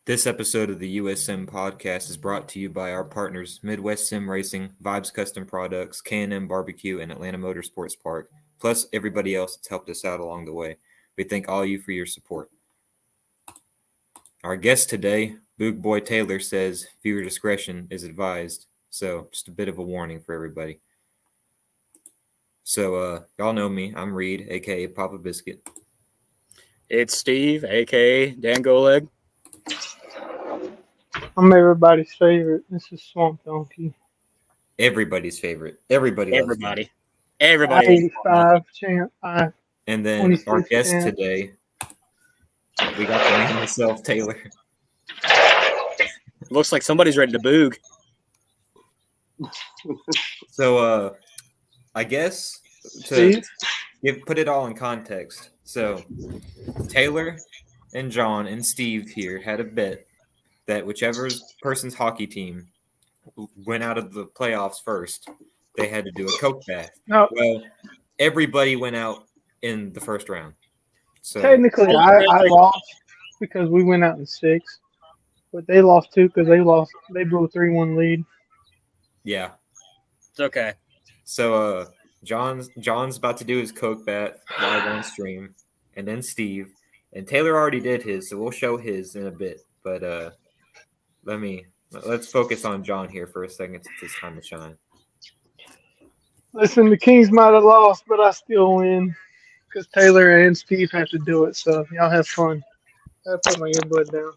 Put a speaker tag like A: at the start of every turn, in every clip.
A: This episode of the USM podcast is brought to you by our partners Midwest Sim Racing, Vibes Custom Products, K&M Barbecue, and Atlanta Motorsports Park, plus everybody else that's helped us out along the way. We thank all of you for your support. Our guest today, Boog Boy Taylor, says viewer discretion is advised, so just a bit of a warning for everybody. So, y'all know me. I'm Reed, a.k.a. Papa Biscuit.
B: It's Steve, a.k.a. DanGoLeg.
C: I'm everybody's favorite. This is Swamp Donky.
A: Everybody's favorite. Everybody.
C: 85 champ.
A: And then our guest today, we got the man himself, Taylor.
B: Looks like somebody's ready to boog.
A: So, I guess to put it all in context. So, Taylor and John and Steve here had a bet that whichever person's hockey team went out of the playoffs first, they had to do a Coke bath.
C: No.
A: Well, everybody went out in the first round. So
C: technically, I lost because we went out in 6, but they lost 2 because they blew a 3-1 lead.
A: Yeah,
B: it's okay.
A: So John's about to do his Coke bath live on stream, and then Steve and Taylor already did his, so we'll show his in a bit. But let's focus on John here for a second since it's time to shine.
C: Listen, the Kings might have lost, but I still win because Taylor and Steve have to do it. So y'all have fun. I put my earbud down.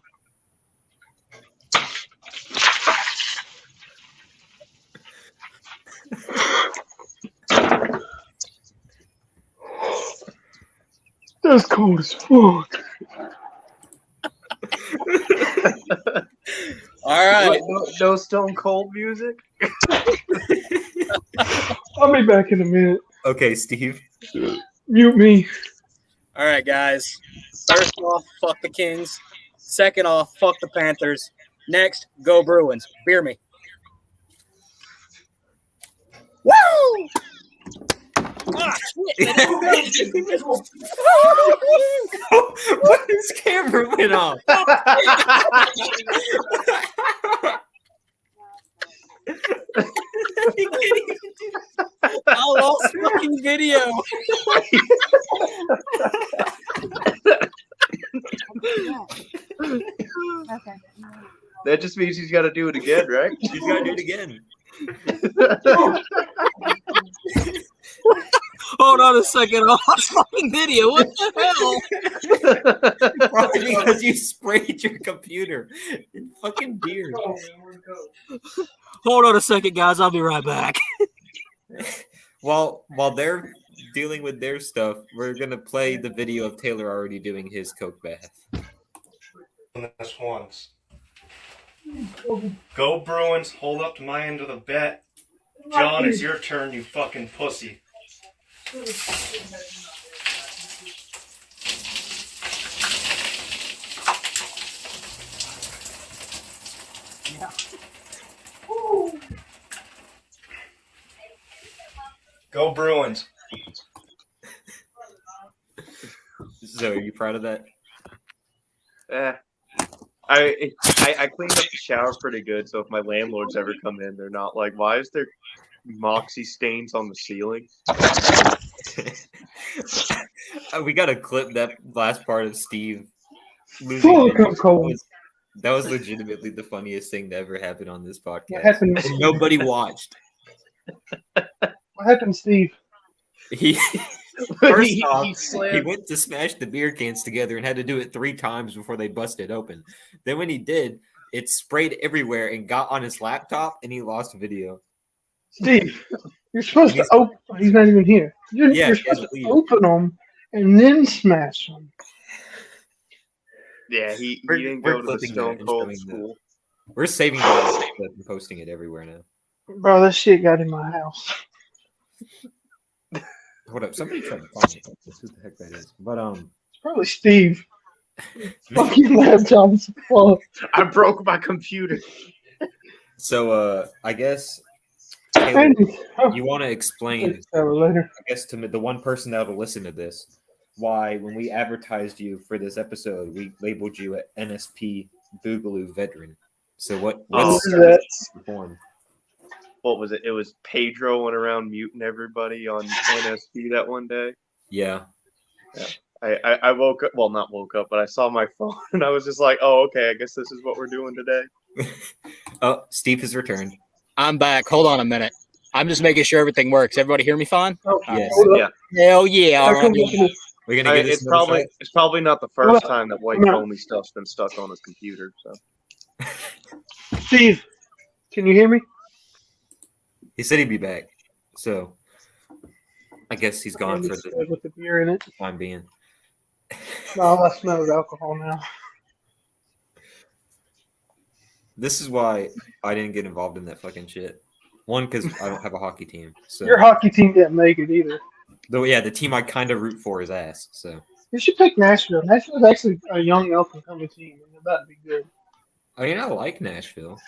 C: That's cold as fuck.
B: All right.
D: No Stone Cold music?
C: I'll be back in a minute.
A: Okay, Steve.
C: Mute me.
B: All right, guys. First off, fuck the Kings. Second off, fuck the Panthers. Next, go Bruins. Beer me. Woo!
A: What? His camera went off.
B: I lost fucking video.
E: Okay.
D: That just means he's got to do it again, right?
A: He's got to do it again.
B: Hold on a second. I lost fucking video. What the hell?
A: Probably because you sprayed your computer in fucking beer.
B: Hold on a second, guys. I'll be right back.
A: While they're dealing with their stuff, we're gonna play the video of Taylor already doing his Coke bath.
F: This once. Go Bruins, hold up to my end of the bet. John, it's your turn, you fucking pussy. Go Bruins.
A: So, are you proud of that?
D: I cleaned up the shower pretty good, so if my landlords ever come in, they're not like, why is there Moxie stains on the ceiling?
A: We got to clip that last part of Steve losing. That was legitimately the funniest thing that ever happened on this podcast.
C: What happened?
A: And nobody watched.
C: What happened, Steve?
A: First off, he went to smash the beer cans together and had to do it 3 times before they busted open. Then when he did, it sprayed everywhere and got on his laptop, and he lost video.
C: Steve, you're supposed to open. He's not even here. You're supposed to open them and then smash them.
D: Yeah, he didn't go to the Stone Cold school.
A: We're saving that and posting it everywhere now.
C: Bro, that shit got in my house.
A: Hold up, somebody tried to find it. Who the heck that is? But
C: it's probably Steve. Fucking laptop's full.
D: I broke my computer.
A: So I guess Taylor, you want to explain, I guess, to the one person that will listen to this, why when we advertised you for this episode, we labeled you at NSP Boogaloo Veteran. So what
D: Oh,
C: What is that?
A: perform?
D: What was it? It was Pedro went around muting everybody on NSP that one day.
A: Yeah.
D: I woke up. Well, not woke up, but I saw my phone and I was just like, "Oh, okay. I guess this is what we're doing today."
A: Oh, Steve has returned.
B: I'm back. Hold on a minute. I'm just making sure everything works. Everybody hear me fine?
C: Oh,
A: Yes.
C: hold up.
D: Yeah.
B: Hell yeah. All
C: I
B: right.
C: come back in.
A: We're gonna get this.
D: It's probably not the
C: Hold
D: first
C: up.
D: time that white
C: Come on.
D: foamy stuff's been stuck on his computer. So
C: Steve, can you hear me?
A: He said he'd be back. So I guess he's gone for the
C: With the beer in it.
A: time being.
C: No, all I smell is alcohol now.
A: This is why I didn't get involved in that fucking shit. One, because I don't have a hockey team. So
C: Your hockey team didn't make it either.
A: though, yeah, the team I kind of root for is ass. So
C: You should pick Nashville. Nashville's actually a young up and coming team, and they're about to be good.
A: I mean, I like Nashville.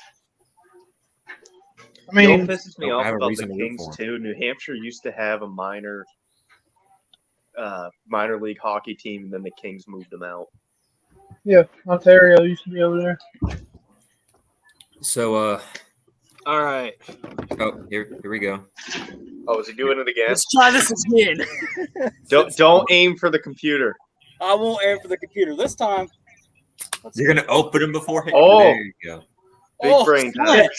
C: I
D: you know
C: mean,
D: what pisses me
A: don't
D: off
A: have a
D: about the
A: reason to root
D: Kings
A: for 'em.
D: too. New Hampshire used to have a minor league hockey team, and then the Kings moved them out.
C: yeah, Ontario used to be over there.
A: So
B: All right.
A: oh, here we go.
D: Oh, is he doing it again?
B: Let's try this again.
D: Don't aim for the computer.
B: I won't aim for the computer this time.
A: You're gonna open them beforehand.
D: Oh.
A: There you go.
D: Big brain time.
B: shit.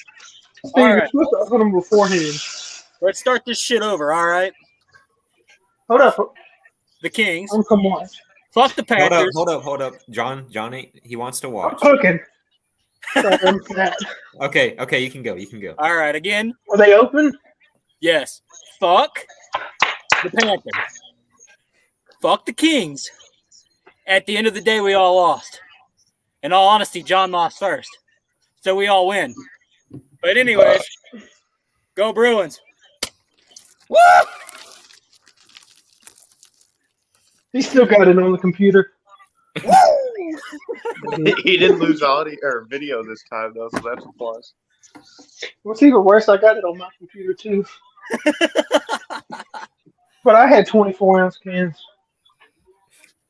C: Steve,
B: All
C: you're
B: right.
C: supposed to open them beforehand.
B: Let's start this shit over, all right?
C: Hold up.
B: The Kings.
C: I'm come watch.
B: Fuck the Panthers.
A: Hold up. John ain't, he wants to
C: I'm
A: watch.
C: cooking. Sorry, I'm fat.
A: Okay, you can go.
B: All right, again.
C: Are they open?
B: Yes. Fuck the Panthers. Fuck the Kings. At the end of the day, we all lost. In all honesty, John lost first. So we all win. But anyways, go Bruins. Woo!
C: He still got it on the computer.
D: He didn't lose audio or video this time though, so that's a plus.
C: What's even worse, I got it on my computer too. But I had 24-ounce cans.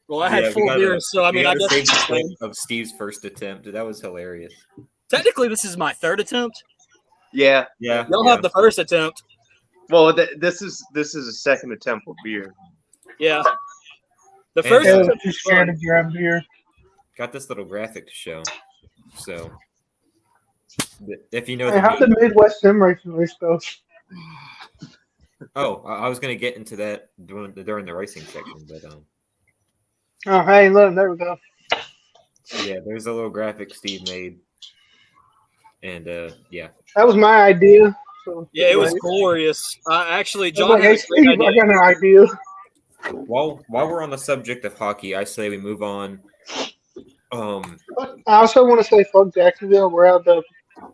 B: Well, I had
A: Yeah, we
B: full
A: gotta-
B: beers, so I
A: we
B: mean, I
A: gotta
B: guess
A: save
B: it's
A: the
B: the
A: clip
B: same.
A: of Steve's first attempt. That was hilarious.
B: Technically, this is my third attempt.
D: Yeah.
A: Yeah.
B: Y'all
A: yeah.
B: have the first attempt.
D: Well, this is a second attempt with beer.
B: Yeah. The
A: And,
B: first
C: I was
B: attempt
C: too
B: was
C: scared
B: fun.
C: to grab beer.
A: Got this little graphic to show. So if you know
C: Hey, how'd the Midwest Sim Racing race go?
A: Oh, I was gonna get into that during the racing section, but
C: Oh, hey, look, there we go.
A: yeah, there's a little graphic Steve made, and yeah,
C: That was my idea. So
B: Yeah, it was glorious. Actually,
C: I was
B: John
C: like, hey,
B: had a great
C: Steve, I
B: idea.
C: got an idea.
A: while we're on the subject of hockey, I say we move on.
C: But I also want to say fuck Jacksonville. We're out the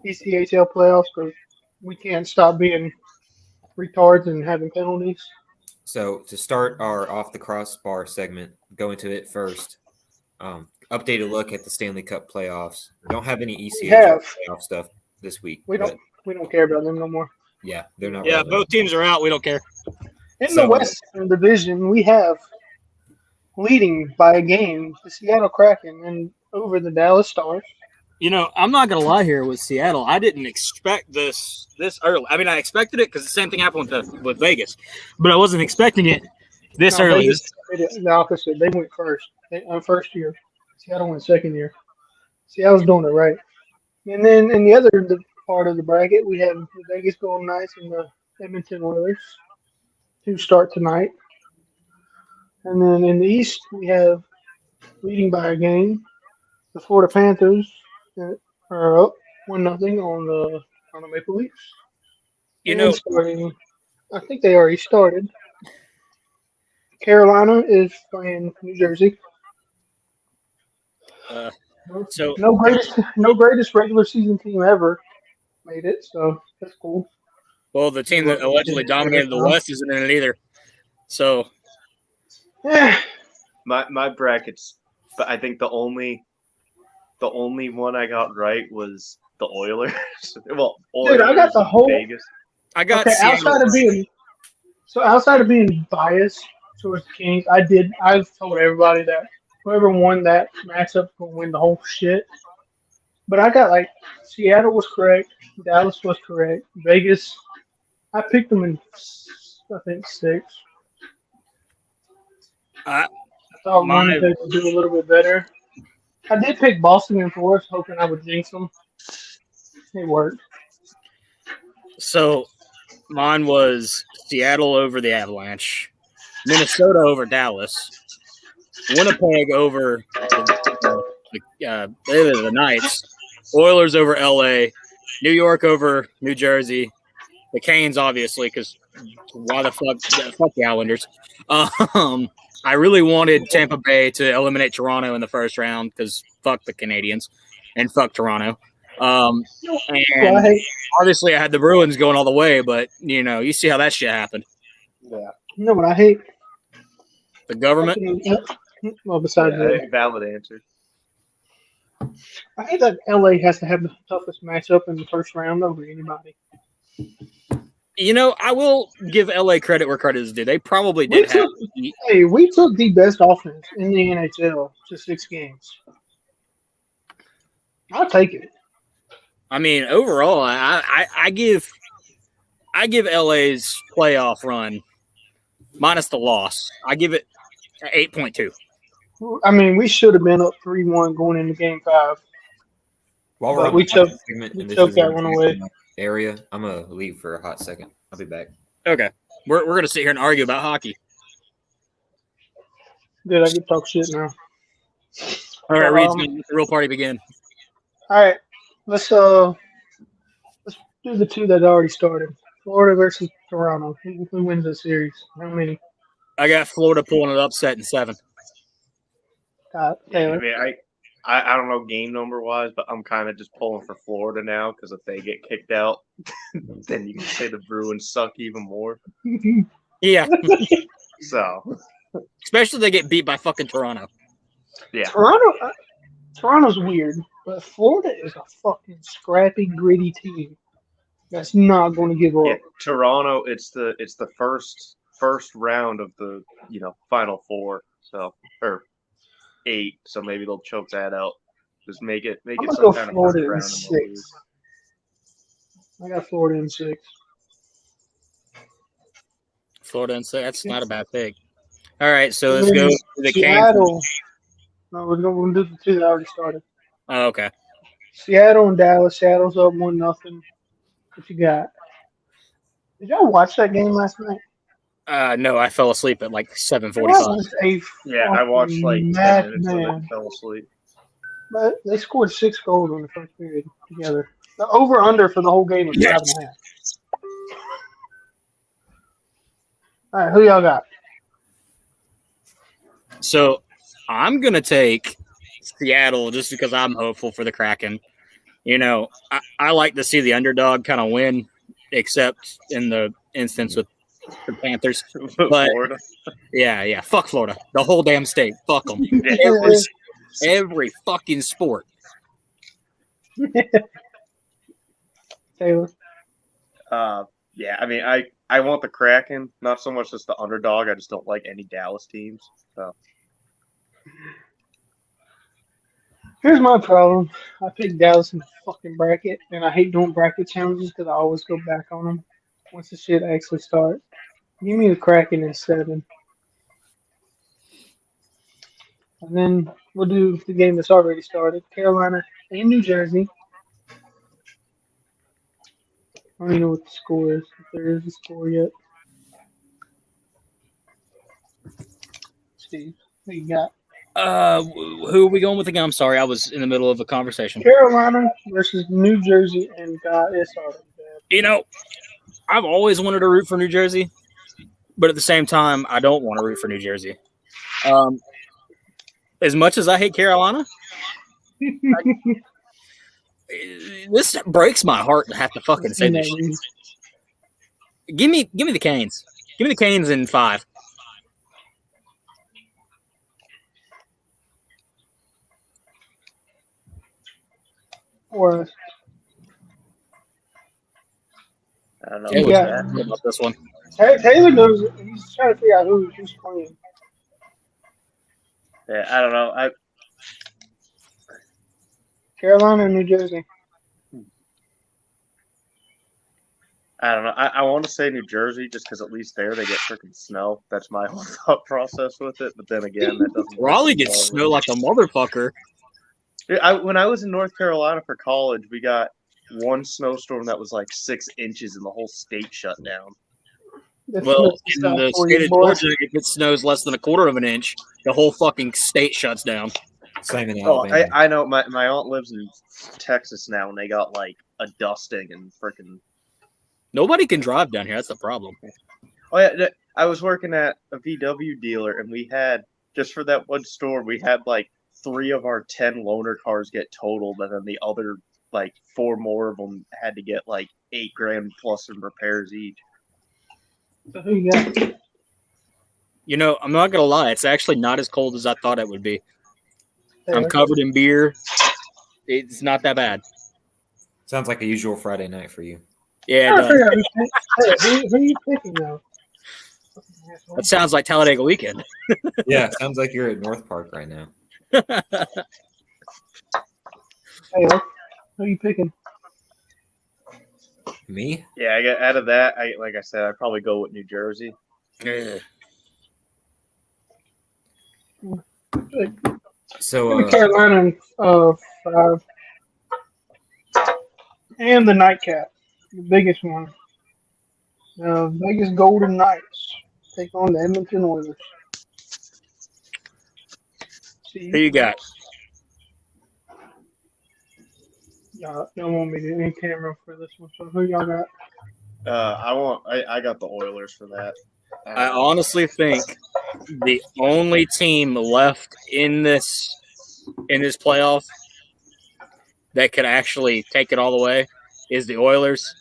C: ECHL playoffs because we can't stop being retards and having penalties.
A: So to start our off the crossbar segment, go into it first. Updated look at the Stanley Cup playoffs. We don't have any ECHL playoff stuff this week.
C: We
A: but
C: don't care about them no more.
A: yeah, they're not.
B: Yeah,
A: relevant.
B: both teams are out. We don't care.
C: In
A: So-
C: the Western Division, we have leading by a game the Seattle Kraken and over the Dallas Stars.
B: You know, I'm not gonna lie here with Seattle. I didn't expect this early. I mean, I expected it because the same thing happened with Vegas, but I wasn't expecting it this
C: No,
B: early.
C: Vegas did it the opposite. They went first. First year. Seattle went second year. Seattle's doing it right. And then in the other part of the bracket, we have the Vegas Golden Knights and the Edmonton Oilers to start tonight. And then in the East, we have leading by a game the Florida Panthers are up 1-0 on the Maple Leafs.
B: You
C: And
B: know,
C: starting, I think they already started. Carolina is playing New Jersey.
B: so
C: No greatest regular season team ever made it, so that's cool.
B: well, the team that allegedly dominated the West isn't in it either. So
C: Yeah,
D: My brackets, but I think the only one I got right was the Oilers. Well, Oilers,
C: dude, I got the whole.
D: Vegas.
B: I got
C: Okay,
B: Seattle.
C: outside of being biased towards the Kings, I've told everybody that whoever won that matchup will win the whole shit. But I got like Seattle was correct, Dallas was correct, Vegas. I picked them in, I think 6.
B: I
C: I thought
B: my
C: Winnipeg would do a little bit better. I did pick Boston in 4th, hoping I would jinx them. It worked.
B: so mine was Seattle over the Avalanche, Minnesota over Dallas, Winnipeg over the Knights, Oilers over LA, New York over New Jersey, the Canes obviously because why the fuck the Islanders. I really wanted Tampa Bay to eliminate Toronto in the first round because fuck the Canadians and fuck Toronto. And obviously I had the Bruins going all the way, but you see how that shit happened.
D: Yeah.
C: You know what I hate?
B: The government.
C: Well, besides that,
D: Valid answer.
C: I hate that LA has to have the toughest matchup in the first round over anybody.
B: I will give LA credit where credit is due. They probably did have.
C: We took the best offense in the NHL to 6 games. I'll take it.
B: I mean, overall, I give LA's playoff run minus the loss. I give it 8.2.
C: I mean, we should have been up 3-1 going into Game 5.
A: While we're on
C: we
A: the
C: choked
A: segment, and this
C: that
A: is in
C: one away.
A: area, I'm gonna leave for a hot second. I'll be back.
B: Okay, we're gonna sit here and argue about hockey.
C: Good, I can talk shit now.
B: All right, Reed's gonna let the real party begin.
C: All right, let's do the 2 that already started. Florida versus Toronto. Who wins the series? How many?
B: I got Florida pulling it upset in 7.
C: Taylor.
D: I mean, I don't know game number wise, but I'm kind of just pulling for Florida now because if they get kicked out, then you can say the Bruins suck even more.
B: Yeah.
D: So,
B: especially if they get beat by fucking Toronto.
D: Yeah.
C: Toronto's weird, but Florida is a fucking scrappy, gritty team that's not going to give up.
D: Yeah, Toronto, it's the first round of the Final Four, or 8, so maybe they'll choke that out. Just make it some kind of first round.
C: 6. I got Florida in 6.
B: Florida in 6. That's not a bad pick. All right, so let's go to the
C: Seattle. No, we're going to do the 2 that already started.
B: Oh, okay.
C: Seattle and Dallas. Seattle's up 1-0. What you got? Did y'all watch that game last night?
B: No, I fell asleep at like 7:45.
D: Yeah, I watched like 10 minutes and then fell asleep.
C: But they scored 6 goals in the first period together. The over-under for the whole game was 5.5. All right, who y'all got?
B: So I'm going to take Seattle just because I'm hopeful for the Kraken. I like to see the underdog kind of win, except in the instance with the Panthers. But
D: Florida.
B: Yeah, fuck Florida. The whole damn state. Fuck them. Every fucking sport.
C: Taylor.
D: Yeah, I mean, I want the Kraken, not so much as the underdog. I just don't like any Dallas teams. So.
C: Here's my problem. I picked Dallas in the fucking bracket, and I hate doing bracket challenges because I always go back on them once the shit actually starts. Give me the Kraken in 7. And then we'll do the game that's already started. Carolina and New Jersey. I don't even know what the score is, if there is a score yet. Steve, what you got?
B: Who are we going with again? I'm sorry, I was in the middle of a conversation.
C: Carolina versus New Jersey, and it's already bad.
B: I've always wanted to root for New Jersey, but at the same time, I don't want to root for New Jersey. As much as I hate Carolina, this breaks my heart to have to fucking say this shit. Give me the Canes. Give me the Canes in 5.
C: Or
D: I don't know.
B: About this one.
C: Taylor knows. He's trying to figure out who's playing.
D: Yeah, I don't know.
C: Carolina or New Jersey?
D: I don't know. I want to say New Jersey just because at least there they get freaking snow. That's my whole thought process with it. But then again, that doesn't.
B: Raleigh gets snow like a motherfucker.
D: When I was in North Carolina for college, we got one snowstorm that was like 6 inches and the whole state shut down.
B: Well, in the state of Georgia, if it snows less than a quarter of an inch, the whole fucking state shuts down.
A: Same in Alabama.
D: I know. My aunt lives in Texas now, and they got like a dusting and freaking.
B: Nobody can drive down here. That's the problem.
D: Oh yeah, I was working at a VW dealer, and we had just for that one storm, we had like 3 of our 10 loaner cars get totaled, and then the other like 4 more of them had to get like $8,000 plus in repairs each.
C: So who you got?
B: You know, I'm not gonna lie. It's actually not as cold as I thought it would be. I'm covered in beer. It's not that bad.
A: Sounds like a usual Friday night for you.
B: Yeah, it does.
C: Who are you picking now?
B: That sounds like Talladega weekend.
A: Yeah, sounds like you're at North Park right now.
C: Hey, who are you picking?
A: Me?
D: Yeah, I get out of that. Like I said, I'd probably go with New Jersey.
A: So
C: Carolina 5. And the nightcap, the biggest one. Vegas Golden Knights take on the Edmonton Oilers.
B: Who you got?
C: Y'all want me to in camera for this one? So who y'all got?
D: I got the Oilers for that.
B: I honestly think the only team left in this playoff that could actually take it all the way is the Oilers,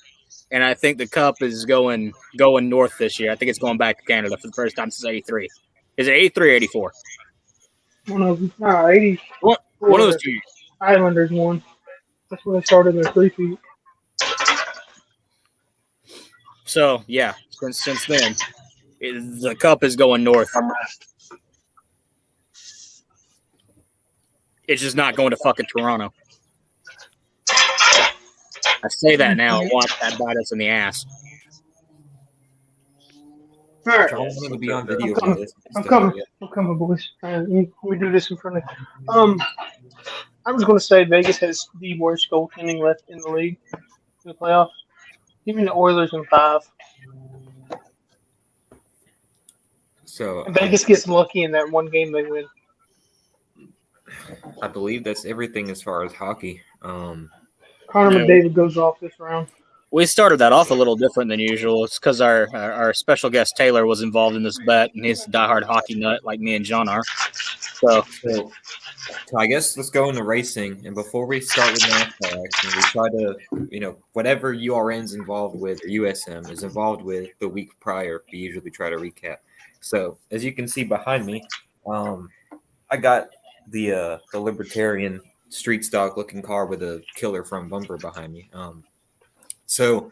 B: and I think the Cup is going north this year. I think it's going back to Canada for the first time since '83. Is it '83 or '84?
C: One of them. 80.
B: One of those two.
C: Islanders won. That's when they started their 3 feet.
B: So yeah, since then, the Cup is going north. It's just not going to fucking Toronto. I say that now. I want that bite us in the ass.
C: All right.
A: I wanted to be on video.
C: I'm coming, boys. Let me do this in front of you. I was going to say Vegas has the worst goaltending left in the league in the playoffs. Give me the Oilers in 5.
A: So
C: And Vegas gets lucky in that one game they win.
A: I believe that's everything as far as hockey.
C: Connor McDavid goes off this round.
B: We started that off a little different than usual. It's because our special guest Taylor was involved in this bet, and he's a diehard hockey nut like me and John are. So
A: I guess let's go into racing. And before we start with NASCAR action, we try to, whatever URN's involved with or USM is involved with the week prior, we usually try to recap. So as you can see behind me, I got the Libertarian street stock looking car with a killer front bumper behind me. So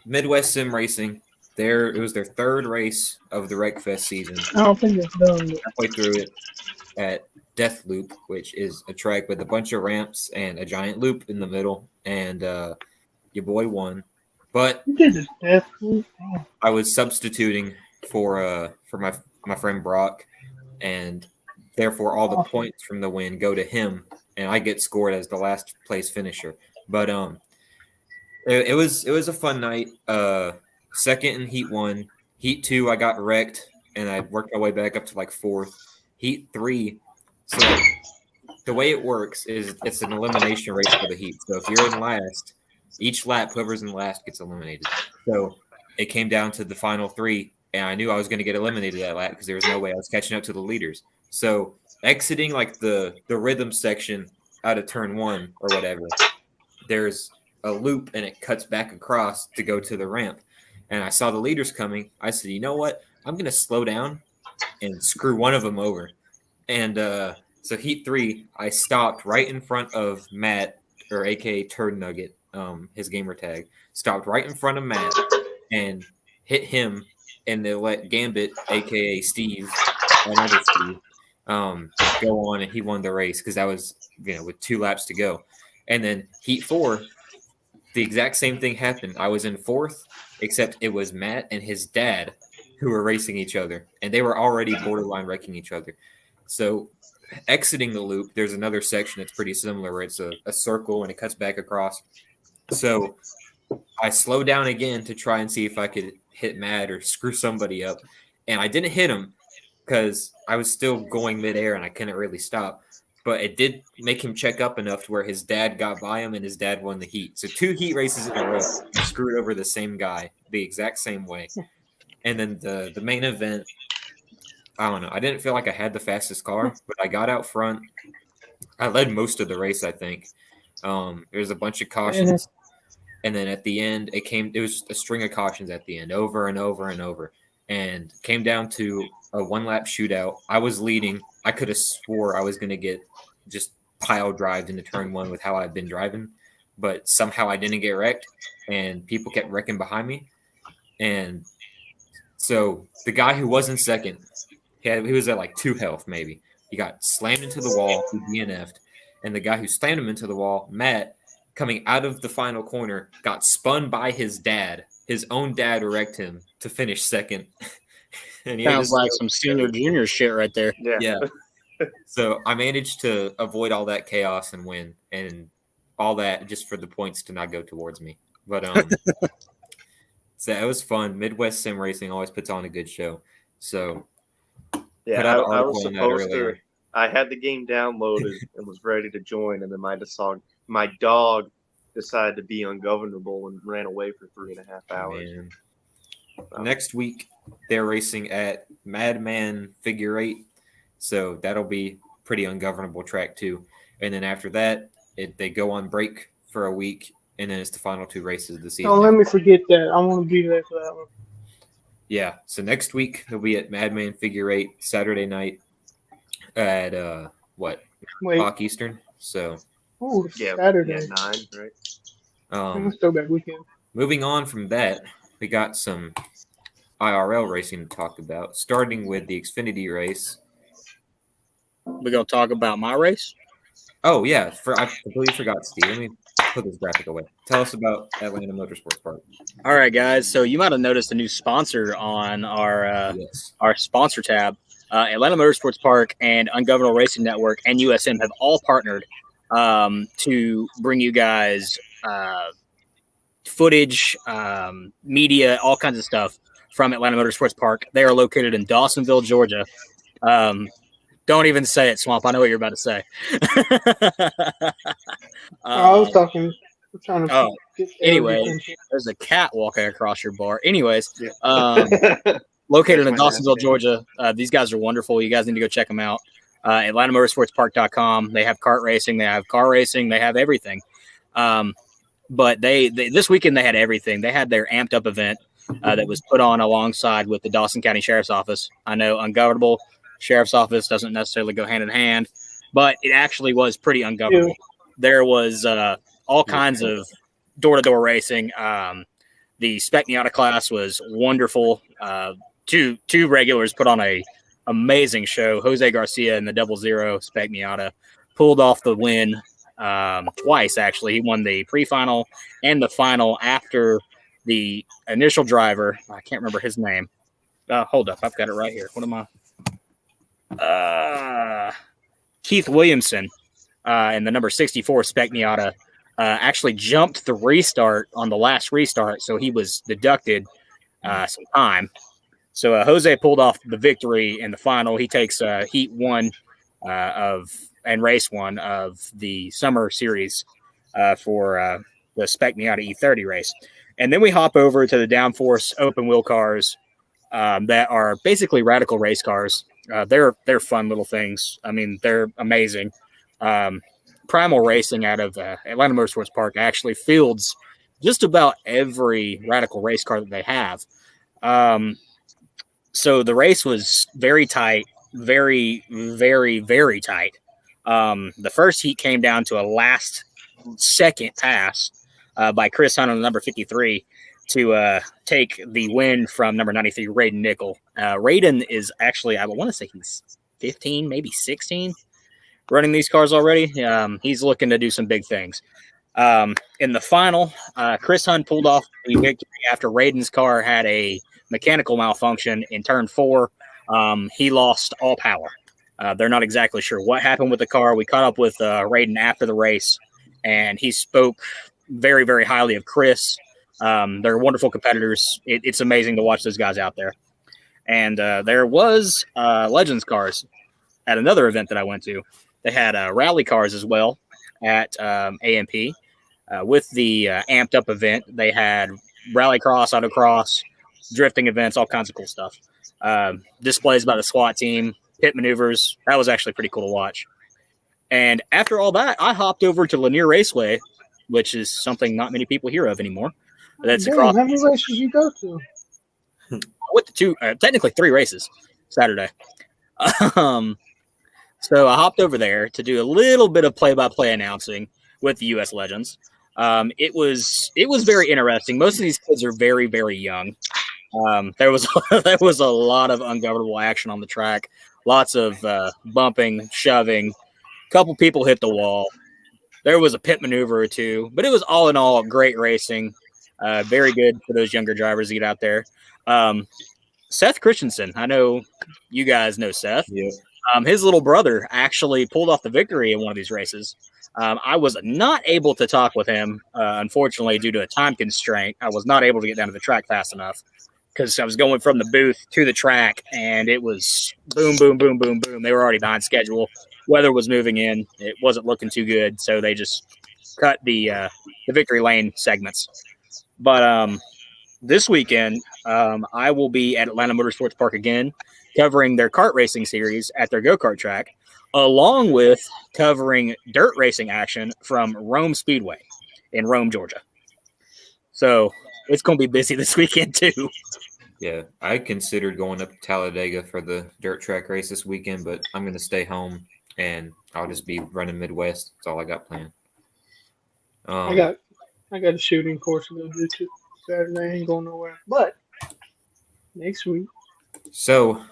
A: Midwest Sim Racing, it was their 3rd race of the Wreckfest season.
C: I don't think it's done yet.
A: Halfway through it at Death Loop, which is a track with a bunch of ramps and a giant loop in the middle, and your boy won. But
C: Death Loop.
A: I was substituting for my friend Brock, and therefore all the points from the win go to him, and I get scored as the last place finisher. But it was a fun night. Second in Heat 1. Heat 2, I got wrecked, and I worked my way back up to like 4th. Heat 3. So the way it works is it's an elimination race for the heat. So if you're in last, each lap, whoever's in last gets eliminated. So it came down to the final 3, and I knew I was going to get eliminated that lap because there was no way I was catching up to the leaders. So exiting like the rhythm section out of turn 1 or whatever, there's a loop and it cuts back across to go to the ramp. And I saw the leaders coming. I said, you know what? I'm going to slow down and screw one of them over. And so Heat 3, I stopped right in front of Matt, or AKA Turd Nugget, his gamer tag. Stopped right in front of Matt and hit him, and they let Gambit, AKA Steve, another Steve, go on, and he won the race because that was, with 2 laps to go. And then heat 4, the exact same thing happened. I was in 4th, except it was Matt and his dad who were racing each other, and they were already borderline wrecking each other. So exiting the loop, there's another section that's pretty similar where it's a circle and it cuts back across. So I slowed down again to try and see if I could hit Matt or screw somebody up, and I didn't hit him because I was still going midair and I couldn't really stop. But it did make him check up enough to where his dad got by him and his dad won the heat. So 2 heat races in a row, I screwed over the same guy the exact same way. And then the main event, I don't know. I didn't feel like I had the fastest car, but I got out front. I led most of the race, I think. There's a bunch of cautions. And then at the end, it was just a string of cautions at the end, over and over and over. And came down to a 1-lap shootout. I was leading. I could have swore I was going to get just pile drived into turn 1 with how I've been driving. But somehow I didn't get wrecked, and people kept wrecking behind me. And so the guy who was in second, he was at like 2 health maybe. He got slammed into the wall, he DNF'd. And the guy who slammed him into the wall, Matt, coming out of the final corner, got spun by his dad. His own dad wrecked him to finish second. And
B: sounds like some senior junior shit right there.
A: Yeah. So I managed to avoid all that chaos and win, and all that just for the points to not go towards me. But so it was fun. Midwest Sim Racing always puts on a good show. So
D: yeah, I was supposed to. I had the game downloaded and was ready to join, and then my dog decided to be ungovernable and ran away for 3.5 hours.
A: Next week, they're racing at Madman Figure 8, so that'll be pretty ungovernable track too. And then after that, they go on break for a week, and then it's the final 2 races of the season.
C: Oh, let me forget that. I want to be there for that one.
A: Yeah, so next week they'll be at Madman Figure 8 Saturday night at o'clock Eastern. So
C: Saturday.
D: Yeah, 9, right?
C: Let's go back weekend.
A: Moving on from that, we got some IRL racing to talk about, starting with the Xfinity race.
B: We're going to talk about my race?
A: Oh, yeah. I completely forgot, Steve. Let me put this graphic away. Tell us about Atlanta Motorsports Park.
B: All right, guys. So you might have noticed a new sponsor on our sponsor tab. Atlanta Motorsports Park and Ungovernable Racing Network and USM have all partnered to bring you guys footage, media, all kinds of stuff from Atlanta Motorsports Park. They are located in Dawsonville, Georgia. Don't even say it, Swamp. I know what you're about to say.
C: I was talking. I'm trying to.
B: Anyway, there's a cat walking across your bar. Anyways, located in Dawsonville, Georgia. These guys are wonderful. You guys need to go check them out. AtlantaMotorsportsPark.com. They have kart racing. They have car racing. They have everything. But they this weekend they had everything. They had their amped up event that was put on alongside with the Dawson County Sheriff's Office. I know Ungovernable Sheriff's Office doesn't necessarily go hand in hand, but it actually was pretty ungovernable. There was all kinds of door-to-door racing. The Spec Miata class was wonderful. Two regulars put on a amazing show. Jose Garcia and the 00 Spec Miata pulled off the win twice, actually. He won the pre-final and the final after the initial driver. I can't remember his name. Hold up. I've got it right here. What am I? Keith Williamson and the number 64 Spec Miata actually jumped the restart on the last restart, so he was deducted some time. So Jose pulled off the victory in the final. He takes heat 1 and race 1 of the summer series for the Spec Miata E30 race. And then we hop over to the downforce open wheel cars that are basically radical race cars. They're fun little things. I mean, they're amazing. Primal Racing out of Atlanta Motorsports Park actually fields just about every radical race car that they have. So the race was very tight, very, very, very tight. The first heat came down to a last second pass by Chris Hunt on the number 53 to take the win from number 93, Raiden Nickel. Raiden is actually, I want to say he's 15, maybe 16 running these cars already. He's looking to do some big things. In the final, Chris Hunt pulled off the victory after Raiden's car had a mechanical malfunction in turn 4. He lost all power. They're not exactly sure what happened with the car. We caught up with Raiden after the race, and he spoke very, very highly of Chris. They're wonderful competitors. It's amazing to watch those guys out there. And there was Legends cars at another event that I went to. They had rally cars as well at AMP. With the amped up event, they had rallycross, autocross, drifting events, all kinds of cool stuff. Displays by the SWAT team, pit maneuvers. That was actually pretty cool to watch. And after all that, I hopped over to Lanier Raceway, which is something not many people hear of anymore. That's across.
C: How many races you go to?
B: With the two, technically 3 races Saturday. So I hopped over there to do a little bit of play-by-play announcing with the U.S. Legends. It was very interesting. Most of these kids are very, very young. There was a lot of ungovernable action on the track, lots of bumping, shoving. A couple people hit the wall. There was a pit maneuver or two, but it was all in all great racing. Very good for those younger drivers to get out there. Seth Christensen, I know you guys know Seth.
A: Yeah.
B: His little brother actually pulled off the victory in one of these races. I was not able to talk with him, unfortunately, due to a time constraint. I was not able to get down to the track fast enough because I was going from the booth to the track, and it was boom, boom, boom, boom, boom. They were already behind schedule. Weather was moving in. It wasn't looking too good, so they just cut the victory lane segments. But this weekend, I will be at Atlanta Motorsports Park again, covering their kart racing series at their go-kart track, along with covering dirt racing action from Rome Speedway in Rome, Georgia. So it's going to be busy this weekend too.
A: Yeah, I considered going up to Talladega for the dirt track race this weekend, but I'm going to stay home and I'll just be running Midwest. That's all I got planned.
C: I got a shooting course to go do too. Saturday, I ain't going nowhere. But next week.
A: So,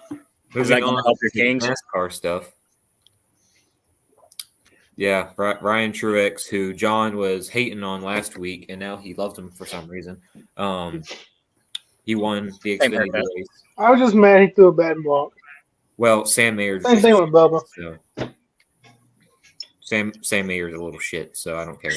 A: moving
B: on
A: to
B: help your Kings?
A: NASCAR stuff. Yeah, Ryan Truex, who John was hating on last week, and now he loves him for some reason. He won the Xfinity race.
C: I was just mad he threw a bad block.
A: Well, Sam Mayer's
C: same thing with Bubba.
A: So. Sam Mayer's a little shit, so I don't care.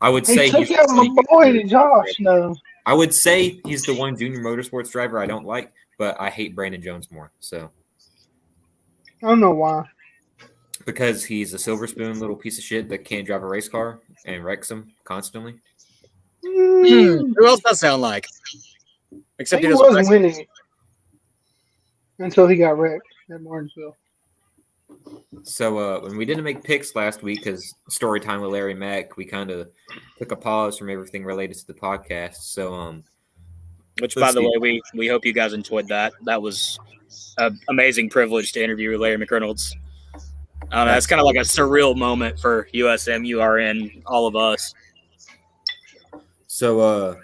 A: I would say
C: he took out my boy to Josh. No,
A: I would say he's the one junior motorsports driver I don't like, but I hate Brandon Jones more. So
C: I don't know why.
A: Because he's a silver spoon little piece of shit that can't drive a race car and wrecks them constantly.
B: Who else does that sound like?
C: Except he was winning until he got wrecked at Martinsville.
A: So when we didn't make picks last week because story time with Larry Mack, we kind of took a pause from everything related to the podcast. So
B: which, by the way, we hope you guys enjoyed that. That was an amazing privilege to interview Larry McReynolds. I don't know, it's kind of like a surreal moment for USM, URN, all of us.
A: So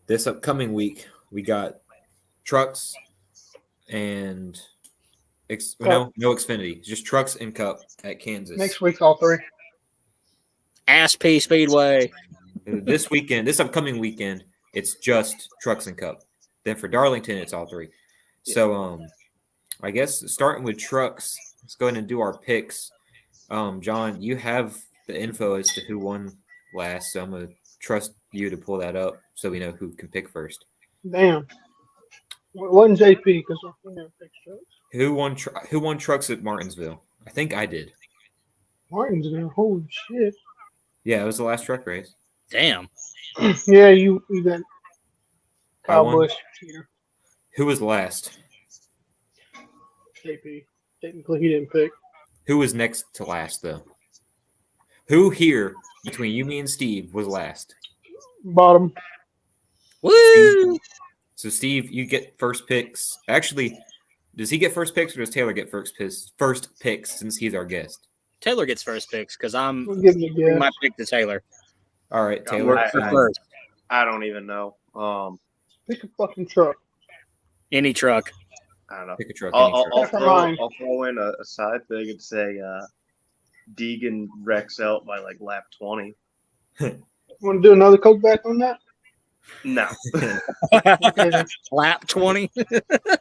A: this upcoming week, we got trucks and no Xfinity, just trucks and Cup at Kansas.
C: Next week's all 3.
B: ASP Speedway.
A: This upcoming weekend, it's just trucks and Cup. Then for Darlington, it's all 3. So I guess starting with trucks, let's go ahead and do our picks. John, you have the info as to who won last, so I'm going to trust you to pull that up so we know who can pick first.
C: Damn. Well, it wasn't JP because I think I picked trucks.
A: Who won trucks at Martinsville? I think I did.
C: Martinsville? Holy shit.
A: Yeah, it was the last truck race.
B: Damn.
C: Yeah, you got Kyle Busch.
A: Who was last?
C: JP. Technically, he didn't pick.
A: Who was next to last, though? Who here, between you, me, and Steve, was last?
C: Bottom.
B: Woo!
A: So, Steve, you get first picks. Actually, does he get first picks or does Taylor get first picks since he's our guest?
B: Taylor gets first picks because I'm
C: giving
B: my pick to Taylor.
A: All right, Taylor.
D: I don't even know.
C: Pick a fucking truck.
B: Any truck.
D: I don't know.
A: Pick a truck.
D: I'll
C: Mine.
D: throw in a side thing and say Deegan wrecks out by like lap 20.
C: Want to do another Coke back on that?
D: No.
C: Okay, then.
B: Lap 20.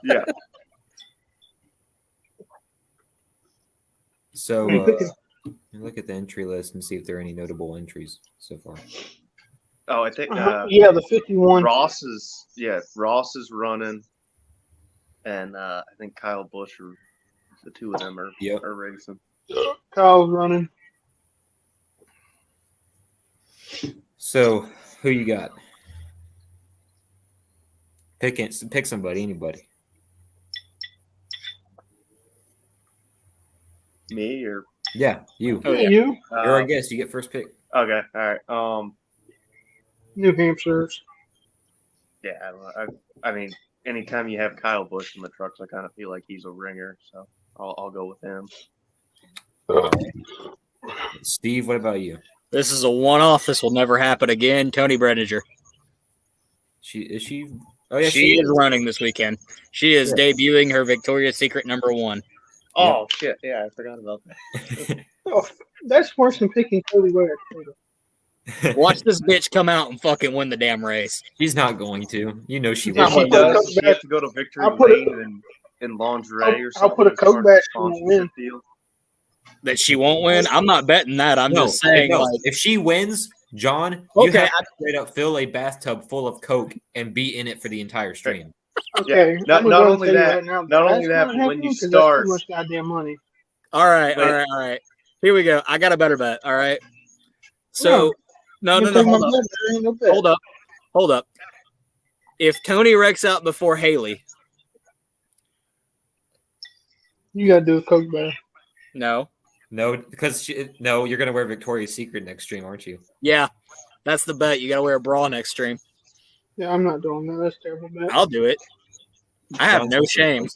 D: Yeah.
A: So look at the entry list and see if there are any notable entries so far.
D: Oh, I think
C: Yeah, the 51.
D: Ross is running, and I think Kyle Busch the two of them are racing.
C: Kyle's running.
A: So who you got? Pick somebody, anybody.
D: Me or
A: Yeah, you.
B: Oh, yeah.
C: You?
A: You're our guest. You get first pick.
D: Okay, all right.
C: New Hampshire's.
D: Yeah, I don't know. I mean, anytime you have Kyle Busch in the trucks, I kind of feel like he's a ringer, so I'll go with him.
A: Steve, what about you?
B: This is a one-off. This will never happen again. Tony Brenninger.
A: She? Oh yeah,
B: She is running this weekend. She is debuting her Victoria's Secret #1.
D: Oh shit! Yeah, I forgot about that.
C: Oh, that's worse than picking Cody Ware.
B: Watch this bitch come out and fucking win the damn race.
A: She's not going to. You know she
D: If
A: will.
D: she does, she has to go to Victory Lane in lingerie or something.
C: I'll put a Coke back and win.
B: That she won't win? I'm not betting that. I'm just saying.
A: No.
B: Like,
A: If she wins, John, you have to straight up fill a bathtub full of Coke and be in it for the entire stream.
C: Okay.
D: Yeah, not only that,
C: right now,
D: not only that, but when you start,
C: that's too much goddamn money.
B: all right. Here we go. I got a better bet. All right. So, no. Hold up. If Tony wrecks out before Haley,
C: You gotta do a Coke back.
B: no.
A: No, because you're gonna wear Victoria's Secret next stream, aren't you?
B: Yeah, that's the bet. You got to wear a bra next stream.
C: Yeah, I'm not doing that. That's a terrible bet.
B: I'll do it. I have no shame.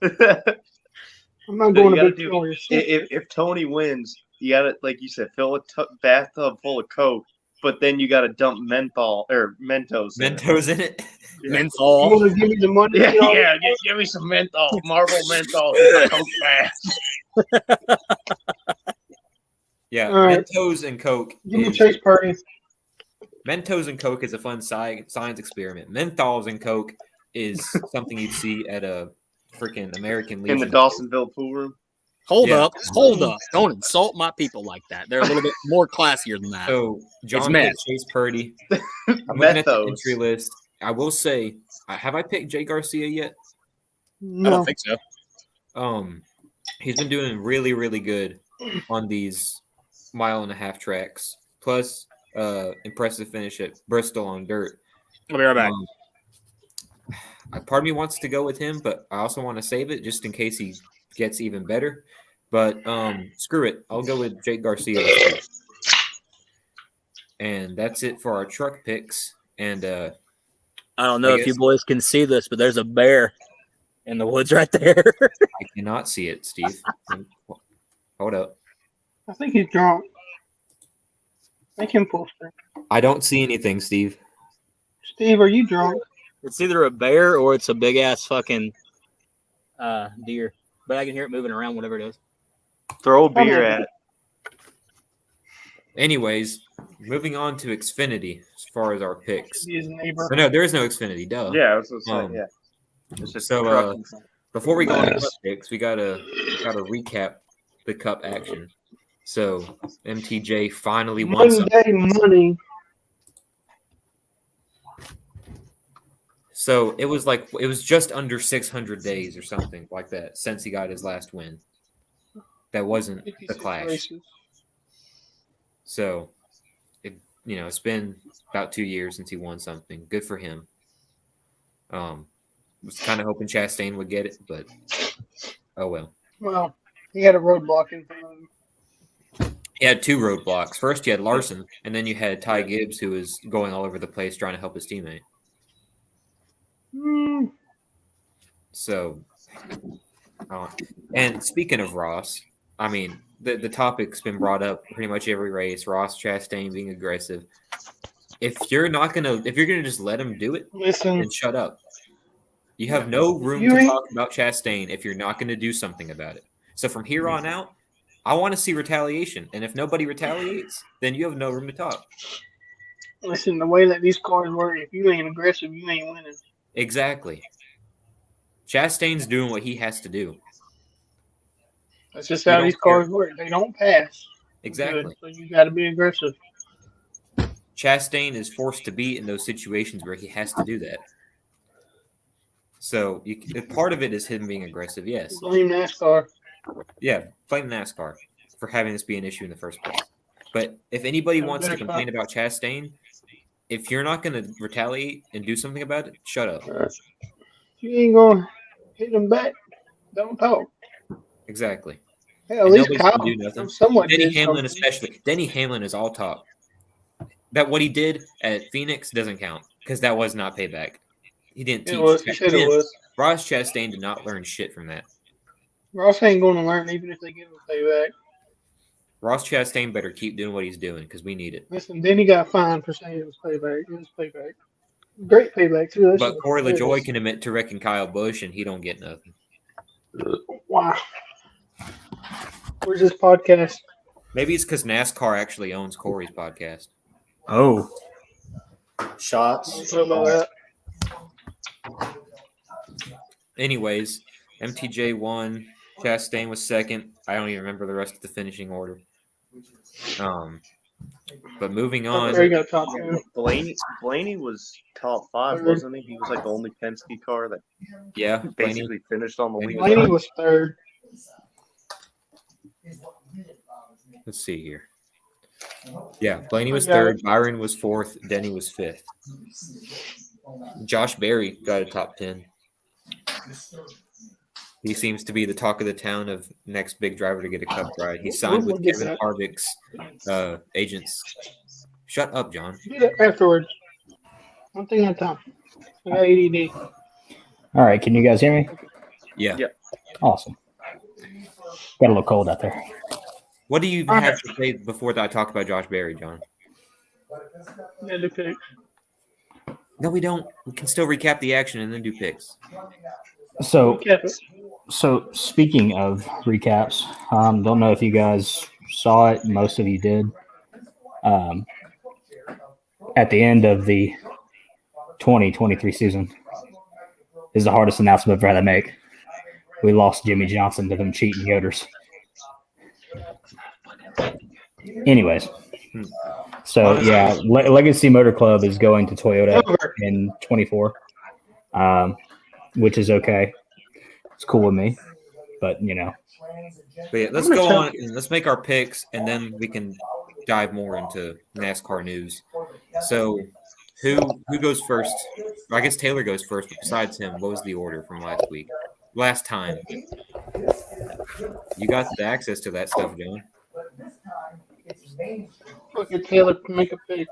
C: I'm not going to
D: do,
C: Victoria's.
D: if Tony wins, you got to, like you said, fill a bathtub full of Coke, but then you got to dump Mentos
A: In it.
C: You
B: Menthol.
C: want to give me the money?
D: Yeah, give me some menthol, Marvel menthol, and Coke bath.
A: Yeah,
C: right.
A: Mentos and Coke.
C: Give me Chase Purdy.
A: Mentos and Coke is a fun science experiment. Menthols and Coke is something you'd see at a freaking American Legion.
D: In the Dawsonville pool room.
B: Hold up. Don't insult my people like that. They're a little bit more classier than that.
A: So John picked Chase Purdy. I'm looking at the entry list. I will say, have I picked Jay Garcia yet?
C: No.
B: I don't think so.
A: He's been doing really, really good on these 1.5-mile tracks. Plus, impressive finish at Bristol on dirt.
B: I'll be right back.
A: Part of me wants to go with him, but I also want to save it just in case he gets even better. But screw it. I'll go with Jake Garcia. And that's it for our truck picks. And
B: I don't know if you boys can see this, but there's a bear in the woods right there.
A: I cannot see it, Steve. Hold up.
C: I think he's drunk. Make him pull straight.
A: I don't see anything, Steve.
C: Steve, are you drunk?
B: It's either a bear or it's a big ass fucking deer. But I can hear it moving around, whatever it is.
D: Throw a beer at it.
A: Anyways, moving on to Xfinity as far as our picks.
C: His neighbor.
A: Oh, no, there is no Xfinity, duh.
D: Yeah, I was going to say, yeah. It's just
A: So before we go on to Cup picks, we gotta recap the Cup action. So MTJ finally won something.
C: Money.
A: So it was just under 600 days or something like that since he got his last win. That wasn't the Clash.
C: Races.
A: So it's been about 2 years since he won something. Good for him. Was kind of hoping Chastain would get it, but oh well.
C: Well, he had a roadblock in front of him.
A: He had 2 roadblocks. First, you had Larson, and then you had Ty Gibbs, who was going all over the place trying to help his teammate. So, and speaking of Ross, I mean, the topic's been brought up pretty much every race. Ross Chastain being aggressive. If you're gonna just let him do it,
C: Listen,
A: then shut up. You have no room to talk about Chastain if you're not going to do something about it. So from here on out, I want to see retaliation. And if nobody retaliates, then you have no room to talk.
C: Listen, the way that these cars work, if you ain't aggressive, you ain't winning.
A: Exactly. Chastain's doing what he has to do.
C: That's just how these cars work. They don't pass.
A: Exactly.
C: Good, so you got to be aggressive.
A: Chastain is forced to be in those situations where he has to do that. So part of it is him being aggressive, yes.
C: Blame NASCAR.
A: Yeah, blame NASCAR for having this be an issue in the first place. But if anybody wants to complain about Chastain, if you're not going to retaliate and do something about it, shut up.
C: You ain't going to hit them back. Don't talk.
A: Exactly.
C: Hey, at least Kyle,
A: do nothing.
C: Denny
A: Hamlin especially. Denny Hamlin is all talk. That what he did at Phoenix doesn't count because that was not payback. He didn't teach.
C: He said it was.
A: Ross Chastain did not learn shit from that.
C: Ross ain't going to learn even if they give him payback.
A: Ross Chastain better keep doing what he's doing because we need it.
C: Listen, then he got fined for saying it was payback. It was payback. Great payback, too.
A: But Corey LaJoie can admit to wrecking Kyle Busch, and he don't get nothing.
C: Wow. Where's this podcast?
A: Maybe it's because NASCAR actually owns Corey's podcast.
B: Oh. Shots.
C: What about that?
A: Anyways, MTJ won. Chastain was second. I don't even remember the rest of the finishing order. But moving on.
C: There you go, top 10.
D: Blaney was top 5, wasn't he? He was like the only Penske car that basically finished on the lead.
C: Blaney was third.
A: Let's see here. Yeah, Blaney was third. Byron was fourth. Denny was fifth. Josh Berry got a top 10. He seems to be the talk of the town of next big driver to get a cup ride. He signed with Kevin Harvick's agents. Shut up, John.
C: Do that afterwards. One thing at a time. I got ADD.
E: All right, can you guys hear me?
A: Yeah.
E: Awesome. Got a little cold out there.
A: What do you have to say before I talk about Josh Berry, John?
C: Yeah, do picks.
A: No, we don't. We can still recap the action and then do picks.
E: So speaking of recaps, don't know if you guys saw it. Most of you did. At the end of the 2023 season is the hardest announcement I've ever had to make. We lost Jimmy Johnson to them cheating Yoders. Anyways, so yeah, Legacy Motor Club is going to Toyota in 24, which is okay. It's cool with me, but you know.
A: But yeah, let's go on and let's make our picks, and then we can dive more into NASCAR news. So, who goes first? I guess Taylor goes first. But besides him, what was the order from last time? You got the access to that stuff, John.
C: Look at Taylor to make a pick.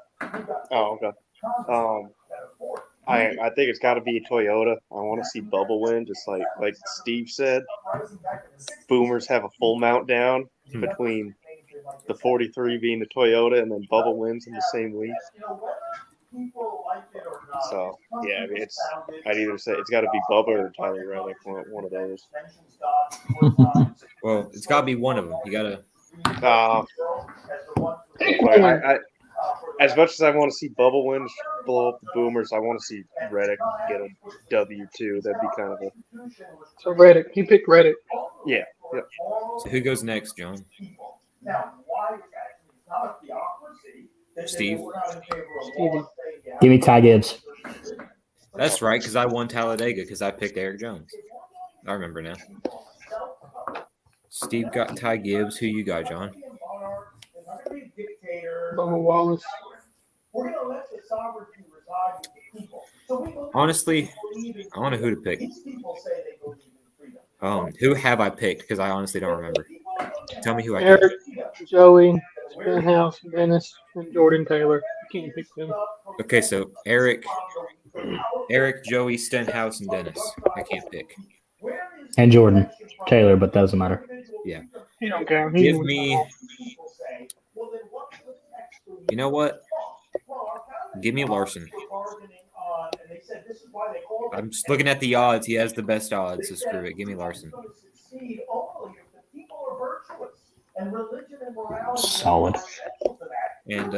D: Oh, okay. I think it's got to be a Toyota. I want to see Bubba win, just like Steve said. Boomers have a full mount down between the 43 being the Toyota, and then Bubba wins in the same week. So yeah, I mean, I'd either say it's got to be Bubba or Tyler Reddick, one of those.
A: Well, it's got to be one of them. You got to.
D: As much as I want to see Bubba win, blow up the Boomers, I want to see Reddick get a W too. That'd be kind of a.
C: So Reddick, he picked Reddick.
D: Yeah. Yep.
A: So who goes next, John? Steve.
E: Give me Ty Gibbs.
A: That's right, because I won Talladega because I picked Eric Jones. I remember now. Steve got Ty Gibbs. Who you got, John?
C: Bubba Wallace.
A: Honestly, I don't know who to pick. Who have I picked? Because I honestly don't remember. Tell me who I picked.
C: Eric, Joey, Stenhouse, Dennis, and Jordan Taylor. You can't pick them.
A: Okay, so Eric, Joey, Stenhouse, and Dennis. I can't pick.
E: And Jordan Taylor, but that doesn't matter.
A: Yeah.
C: He don't care.
A: Give me. You know what? Give me Larson. I'm just looking at the odds. He has the best odds, so screw it. Give me Larson.
E: Solid.
A: And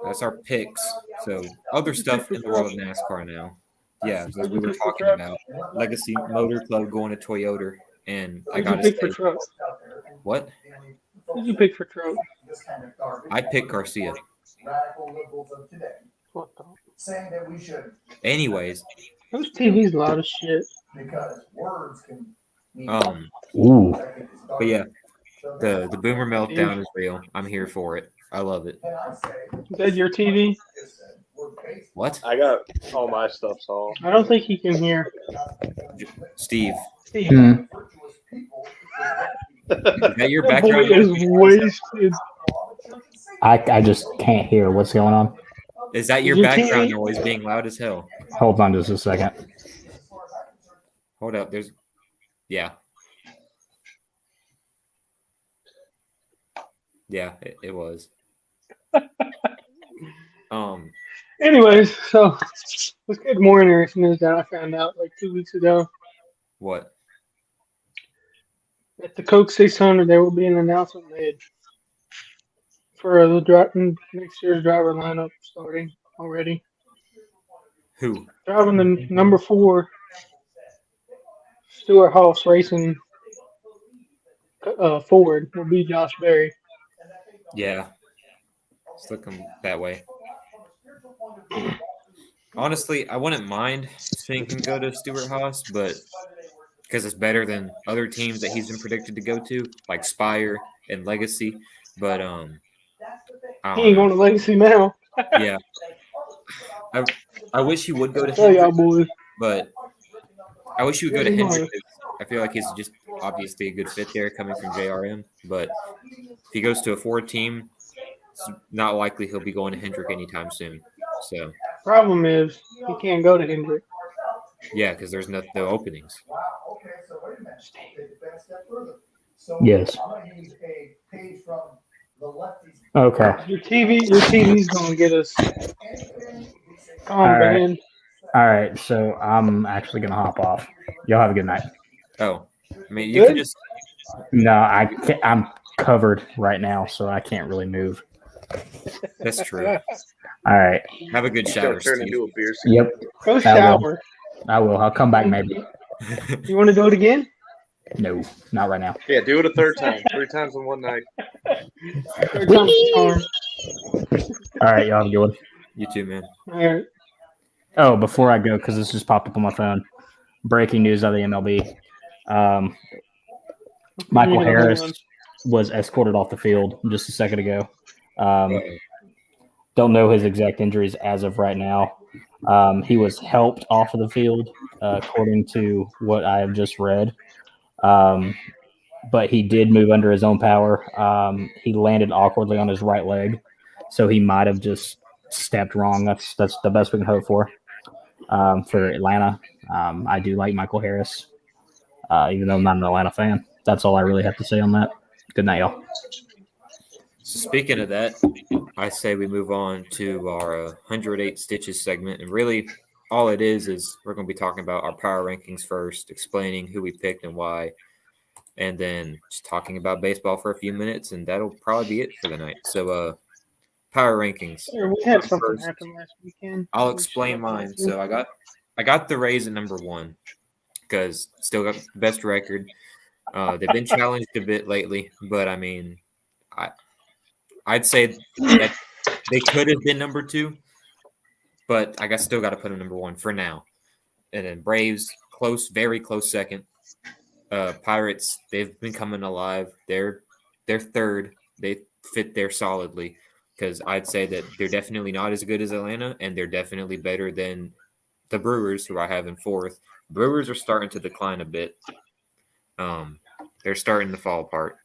A: that's our picks. So other stuff in the world of NASCAR now. Yeah, as we were talking about, Legacy Motor Club going to Toyota, and I got to
C: pick for truck.
A: What?
C: Who'd you pick for truck?
A: I picked Garcia. Anyways,
C: those TVs loud as shit.
E: Ooh.
A: But yeah, the Boomer meltdown is real. I'm here for it. I love it.
C: Is that your TV?
A: What?
D: I got all my stuff solved.
C: I don't think he can hear.
A: Steve.
E: Hmm.
A: Is that your
C: That
A: background?
C: boy is wasted.
E: I just can't hear what's going on.
A: Is that your
C: Your
A: background
C: TV?
A: noise being loud as hell?
E: Hold on just a second.
A: Hold up. There's. Yeah. Yeah, it was.
C: Anyways, so let's get more interesting news that I found out like 2 weeks ago.
A: What?
C: At the Coke 600, there will be an announcement made for the next year's driver lineup starting already.
A: Who?
C: Driving the number 4 Stuart Haas Racing Ford will be Josh Berry.
A: Yeah. It's looking that way. Honestly, I wouldn't mind seeing him go to Stuart Haas, but because it's better than other teams that he's been predicted to go to, like Spire and Legacy. But
C: He ain't going to Legacy now.
A: Yeah. I wish he would go to
C: Tell y'all
A: Hendrick,
C: boys.
A: but I wish he would go to Hendrick. I feel like he's just obviously a good fit there coming from JRM. But if he goes to a Ford team, it's not likely he'll be going to Hendrick anytime soon. So
C: Problem is he can't go to Hendrick.
A: yeah, because there's no openings.
E: Yes. Okay.
C: Your TV's gonna get us.
E: All right. All right. So I'm actually gonna hop off. Y'all have a good night.
A: Oh, I mean, you can just.
E: No, I can't, I'm covered right now, so I can't really move.
A: That's true.
E: All right.
A: Have a good shower,
D: Turn
A: Steve.
D: into a beer.
E: Yep.
C: Go shower.
E: I will. I'll come back maybe.
C: You want to do it again?
E: No, not right now.
D: Yeah, do it a third time. 3 times in one night.
C: Third time's the charm.
E: All right, y'all have a good one.
A: You too, man.
C: All right.
E: Oh, before I go, because this just popped up on my phone. Breaking news out of the MLB. Michael Harris was escorted off the field just a second ago. Don't know his exact injuries as of right now. He was helped off of the field, according to what I have just read. But he did move under his own power. He landed awkwardly on his right leg, so he might have just stepped wrong. That's the best we can hope for Atlanta. I do like Michael Harris, even though I'm not an Atlanta fan. That's all I really have to say on that. Good night, y'all.
A: So speaking of that, I say we move on to our 108 Stitches segment. And really, all it is we're going to be talking about our power rankings first, explaining who we picked and why, and then just talking about baseball for a few minutes, and that'll probably be it for the night. So, power rankings.
C: We had something happen last weekend.
A: I'll explain mine. So I got the Rays at number 1 because still got the best record. They've been challenged a bit lately, but I mean, I'd say that they could have been number 2, but I still got to put them number 1 for now. And then Braves, close, very close second. Pirates, they've been coming alive. They're third. They fit there solidly because I'd say that they're definitely not as good as Atlanta, and they're definitely better than the Brewers, who I have in 4th. Brewers are starting to decline a bit. They're starting to fall apart.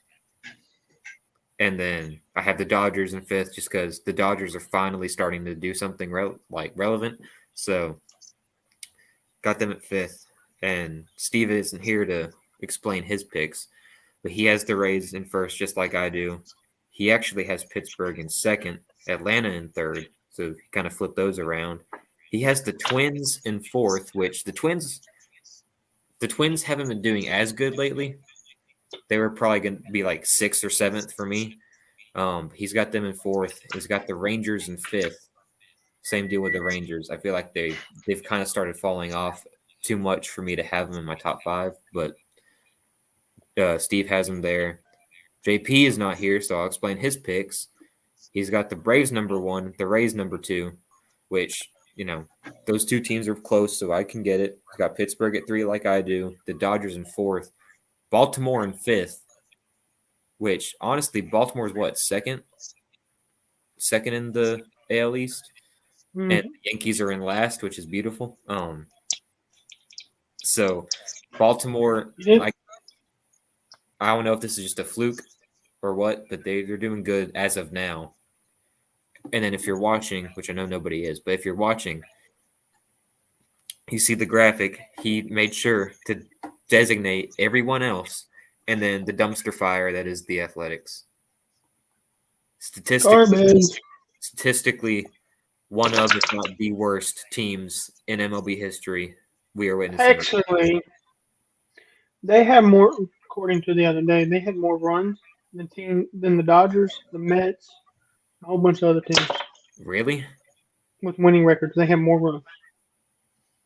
A: And then I have the Dodgers in 5th just because the Dodgers are finally starting to do something relevant. So got them at 5th. And Steve isn't here to explain his picks, but he has the Rays in 1st just like I do. He actually has Pittsburgh in 2nd, Atlanta in 3rd. So he kind of flipped those around. he has the Twins in 4th, which the Twins haven't been doing as good lately. They were probably going to be like 6th or 7th for me. He's got them in 4th. He's got the Rangers in 5th. Same deal with the Rangers. I feel like they've kind of started falling off too much for me to have them in my top 5, but Steve has them there. JP is not here, so I'll explain his picks. He's got the Braves number 1, the Rays number 2, which, those two teams are close, so I can get it. He's got Pittsburgh at 3 like I do, the Dodgers in 4th, Baltimore in 5th, which, honestly, Baltimore's what, second in the AL East?
C: Mm-hmm.
A: And the Yankees are in last, which is beautiful. So Baltimore, I don't know if this is just a fluke or what, but they're doing good as of now. And then if you're watching, which I know nobody is, but if you're watching, you see the graphic. He made sure to designate everyone else, and then the dumpster fire that is the Athletics. Statistically, one of, if not the worst teams in MLB history we are witnessing.
C: Actually, they have more, according to the other day, they had more runs than the Dodgers, the Mets, a whole bunch of other teams.
A: Really?
C: With winning records. They have more runs.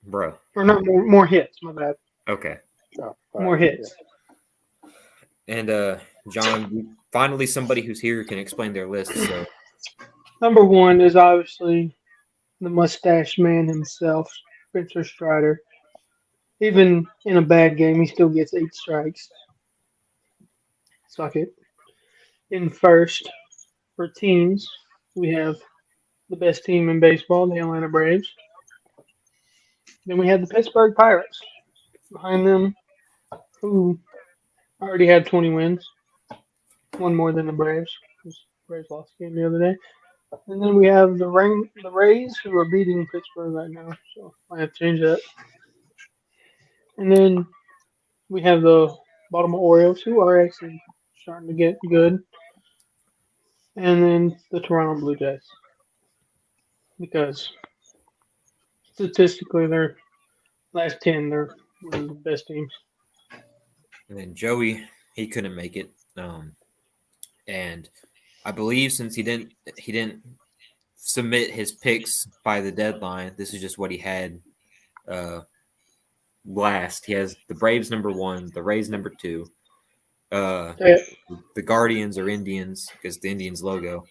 A: Bro.
C: Or not more hits, my bad.
A: Okay.
C: More hits.
A: And John, finally somebody who's here can explain their list. So
C: number 1 is obviously the mustache man himself, Spencer Strider. Even in a bad game, he still gets 8 strikes. Suck it. In first, for teams, we have the best team in baseball, the Atlanta Braves. Then we have the Pittsburgh Pirates. Behind them, who already had 20 wins. One more than the Braves. The Braves lost the game the other day. And then we have the Rays, who are beating Pittsburgh right now. So I have to change that. And then we have the Baltimore Orioles, who are actually starting to get good. And then the Toronto Blue Jays. Because statistically, their last 10, they're one of the best teams.
A: And then Joey, he couldn't make it. And I believe since he didn't submit his picks by the deadline, this is just what he had last. He has the Braves number 1, the Rays number 2, the Guardians or Indians, because the Indians logo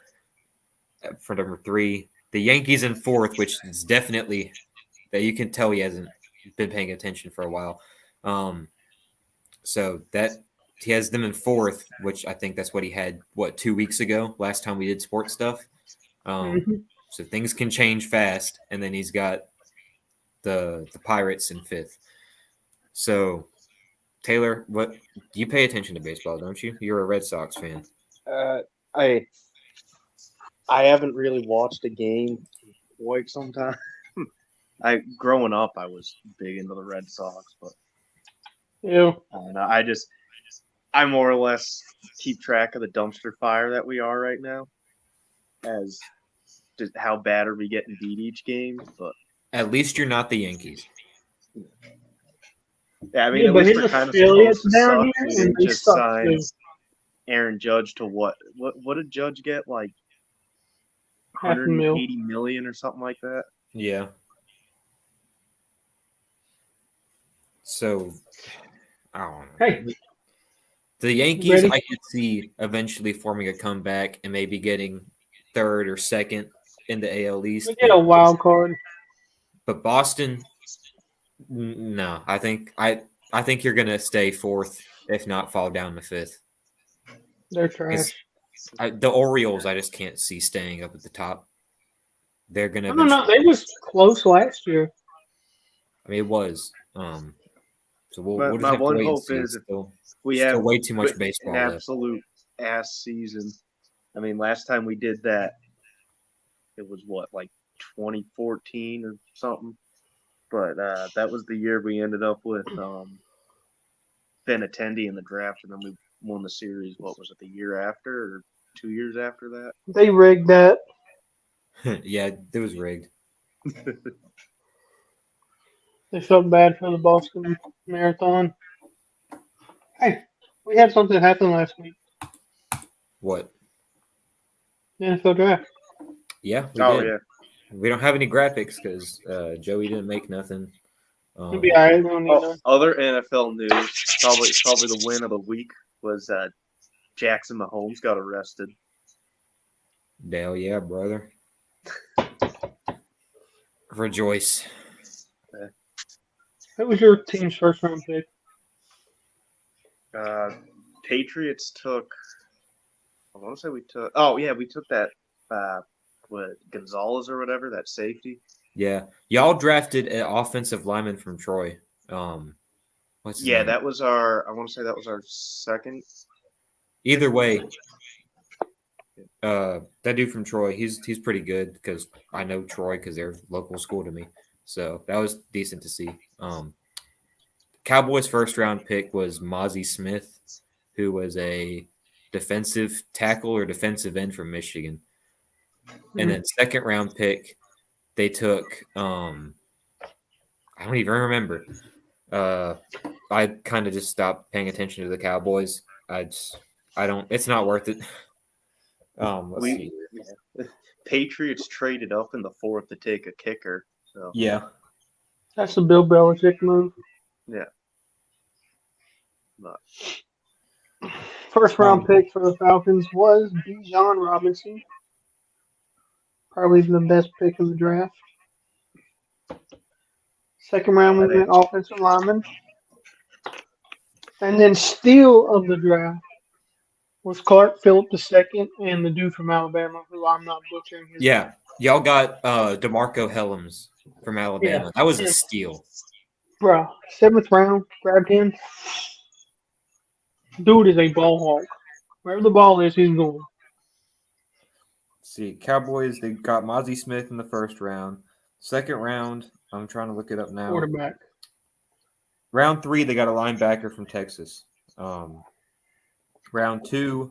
A: for number 3, the Yankees in 4th, which is definitely that you can tell he hasn't been paying attention for a while. So that he has them in 4th, which I think that's what he had 2 weeks ago, last time we did sports stuff. So things can change fast, and then he's got the Pirates in 5th. So Taylor, what you pay attention to baseball, don't you? You're a Red Sox fan.
D: I haven't really watched a game in quite some time. Growing up, I was big into the Red Sox, but I more or less keep track of the dumpster fire that we are right now, as just how bad are we getting beat each game. But
A: at least you're not the Yankees.
D: Yeah, I mean, at least we're kind of supposed to suck. We didn't just sign Aaron Judge to what did Judge get, like $180 million or something like that?
A: Yeah. So, I don't know.
C: Hey,
A: the Yankees, I could see eventually forming a comeback and maybe getting 3rd or 2nd in the AL East.
C: We get a wild card.
A: But Boston, no. I think you're gonna stay 4th, if not fall down to 5th.
C: They're trash.
A: The Orioles, I just can't see staying up at the top. They're gonna.
C: I don't know. They was close last year.
A: I mean, it was. So we'll just
D: my
A: have to
D: one
A: wait
D: hope
A: and see.
D: is we have
A: way too much baseball
D: an
A: left.
D: absolute ass season. I mean, last time we did that, it was like 2014 or something. But that was the year we ended up with Benintendi in the draft, and then we won the series. What was it, the year after or 2 years after that?
C: They rigged that.
A: Yeah, it was rigged.
C: They felt bad for the Boston Marathon. Hey, we had something happen last week.
A: What?
C: The NFL draft.
A: Yeah, we
D: Oh
A: did.
D: yeah.
A: We don't have any graphics because Joey didn't make nothing.
C: It'll be all right. We don't need none.
D: Other NFL news, probably the win of the week was Jackson Mahomes got arrested.
A: Hell yeah, brother. Rejoice.
C: Who was your team's first round pick?
D: Patriots took. I want to say we took. Oh yeah, we took that. Gonzalez or whatever, that safety.
A: Yeah, y'all drafted an offensive lineman from Troy. What's his name?
D: That was our. I want to say that was our second.
A: Either way, that dude from Troy, he's pretty good because I know Troy because they're local school to me. So that was decent to see. Cowboys' first round pick was Mozzie Smith, who was a defensive tackle or defensive end from Michigan. And then second round pick, they took I don't even remember. I kind of just stopped paying attention to the Cowboys. I don't. It's not worth it. Let's see.
D: Patriots traded up in the fourth to take a kicker. So
A: Yeah,
C: that's the Bill Belichick move.
D: Yeah. But
C: First round pick for the Falcons was Bijan Robinson. Probably the best pick of the draft. Second round, we went offensive lineman. And then steal of the draft was Clark Phillip II and the dude from Alabama, who I'm not butchering his name.
A: Y'all got DeMarco Helms from Alabama.
C: Yeah.
A: That was a steal.
C: Bro, 7th round, grabbed him. Dude is a ball hawk. Wherever the ball is, he's going.
A: See, Cowboys, they got Mozzie Smith in the first round. Second round, I'm trying to look it up now.
C: Quarterback.
A: Round 3, they got a linebacker from Texas. Round 2,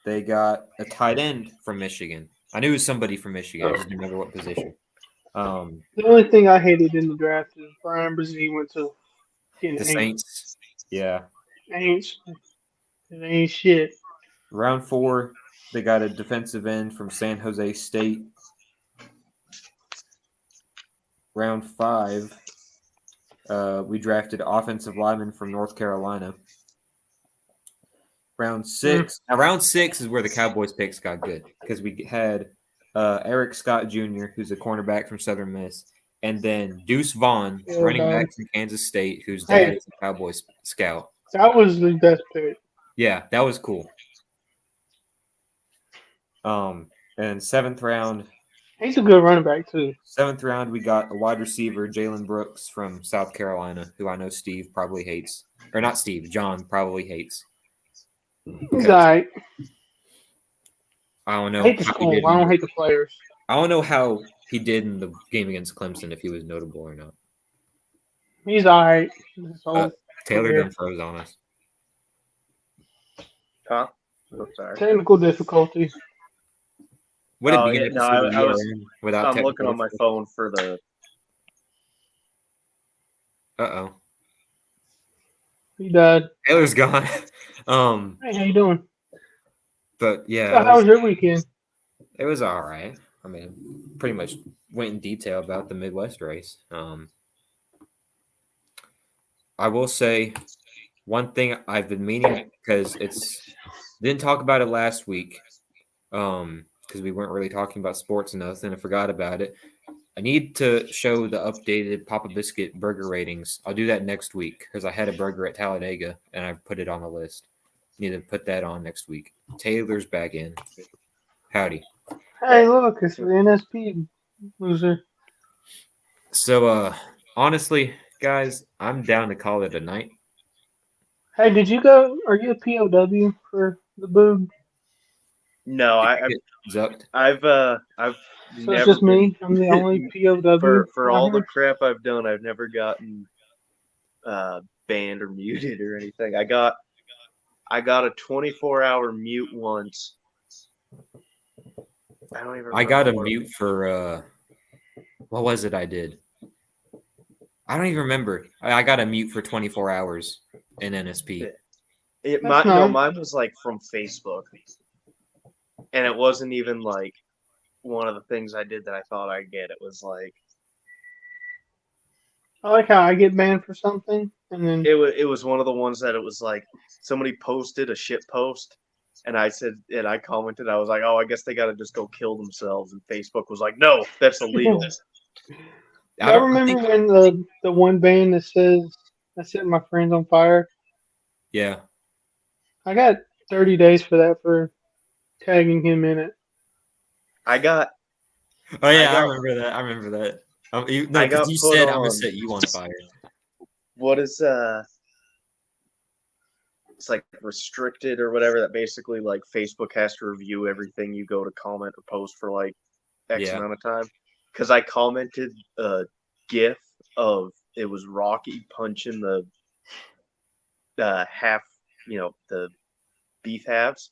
A: they got a tight end from Michigan. I knew it was somebody from Michigan. I just didn't remember what position.
C: The only thing I hated in the draft is Brian Brzee went to
A: the Saints. Yeah.
C: It ain't shit.
A: Round 4, they got a defensive end from San Jose State. Round 5, we drafted offensive lineman from North Carolina. Round 6. Now, round 6 is where the Cowboys picks got good because we had Eric Scott Jr., who's a cornerback from Southern Miss, and then Deuce Vaughn, running back from Kansas State, whose dad is a Cowboys scout.
C: That was the best pick.
A: Yeah, that was cool. And 7th round.
C: He's a good running back, too.
A: 7th round, we got a wide receiver, Jalen Brooks from South Carolina, who I know Steve probably hates. Or not Steve, John probably hates.
C: He's all right.
A: I don't know.
C: I hate the school. I don't hate the players.
A: I don't know how he did in the game against Clemson, if he was notable or not.
C: He's all right.
A: Taylor done froze on us.
D: Huh? Oh, sorry.
C: Technical difficulties.
A: What
D: I'm looking on my phone for the.
A: Uh-oh.
C: He died.
A: Taylor's gone.
C: Hey, how you doing?
A: But yeah.
C: So how was your weekend?
A: It was all right. I mean, pretty much went in detail about the Midwest race. I will say one thing I've been meaning because didn't talk about it last week because we weren't really talking about sports enough and I forgot about it. I need to show the updated Papa Biscuit burger ratings. I'll do that next week because I had a burger at Talladega and I put it on the list. Need to put that on next week. Taylor's back in. Howdy.
C: Hey, look, it's the NSP loser.
A: So, honestly, guys, I'm down to call it a night.
C: Hey, did you go? Are you a POW for the Boog?
D: No, I've
C: So
D: never
C: it's just me. I'm the only POW.
D: for all the crap I've done. I've never gotten banned or muted or anything. I got a 24-hour mute once. I don't even.
A: I got a mute for What was it I did? I don't even remember. I got a mute for 24 hours in NSP.
D: Mine was like from Facebook. And it wasn't even like one of the things I did that I thought I'd get. It was like
C: I like how I get banned for something, and then
D: it was one of the ones that it was like somebody posted a shit post, and I commented, I was like, oh, I guess they got to just go kill themselves, and Facebook was like, no, that's illegal.
C: I remember when the one ban that says I set my friends on fire.
A: Yeah,
C: I got 30 days for that for tagging him in it.
A: I remember that. I remember that. Because you said I'm gonna set you on fire.
D: What is it's like restricted or whatever, that basically like Facebook has to review everything you go to comment or post for like X amount of time. Because I commented a GIF of it was Rocky punching the half, the beef halves,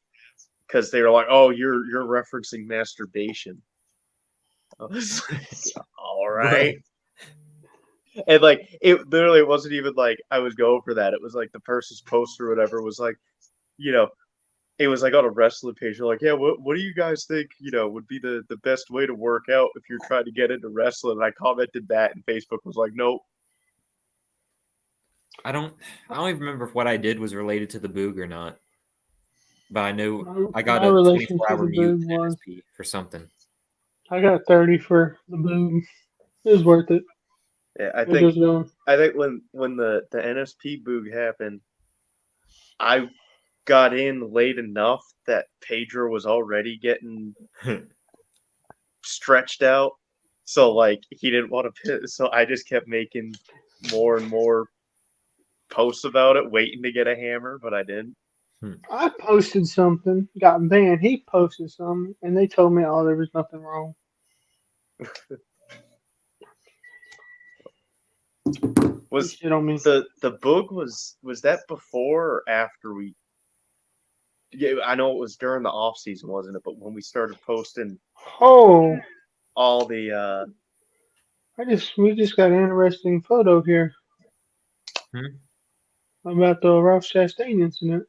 D: because they were like, "Oh, you're referencing masturbation." I was like, all right. And like it literally wasn't even like I was going for that. It was like the person's post or whatever was like, it was like on a wrestling page. They're like, yeah, what do you guys think, would be the best way to work out if you're trying to get into wrestling? And I commented that, and Facebook was like, nope.
A: I don't even remember if what I did was related to the Boog or not. But I know I got a 24-hour mute in NSP for something.
C: I got 30 for the Boog. It was worth it.
D: Yeah, I think when the NSP Boog happened, I got in late enough that Pedro was already getting stretched out, so like he didn't want to. So I just kept making more and more posts about it, waiting to get a hammer, but I didn't.
C: I posted something, got banned. He posted something, and they told me, "Oh, there was nothing wrong."
D: Was the Boog was that before or after we? Yeah, I know it was during the off season, wasn't it? But when we started posting, all the
C: we just got an interesting photo here about the Ralph Chastain incident.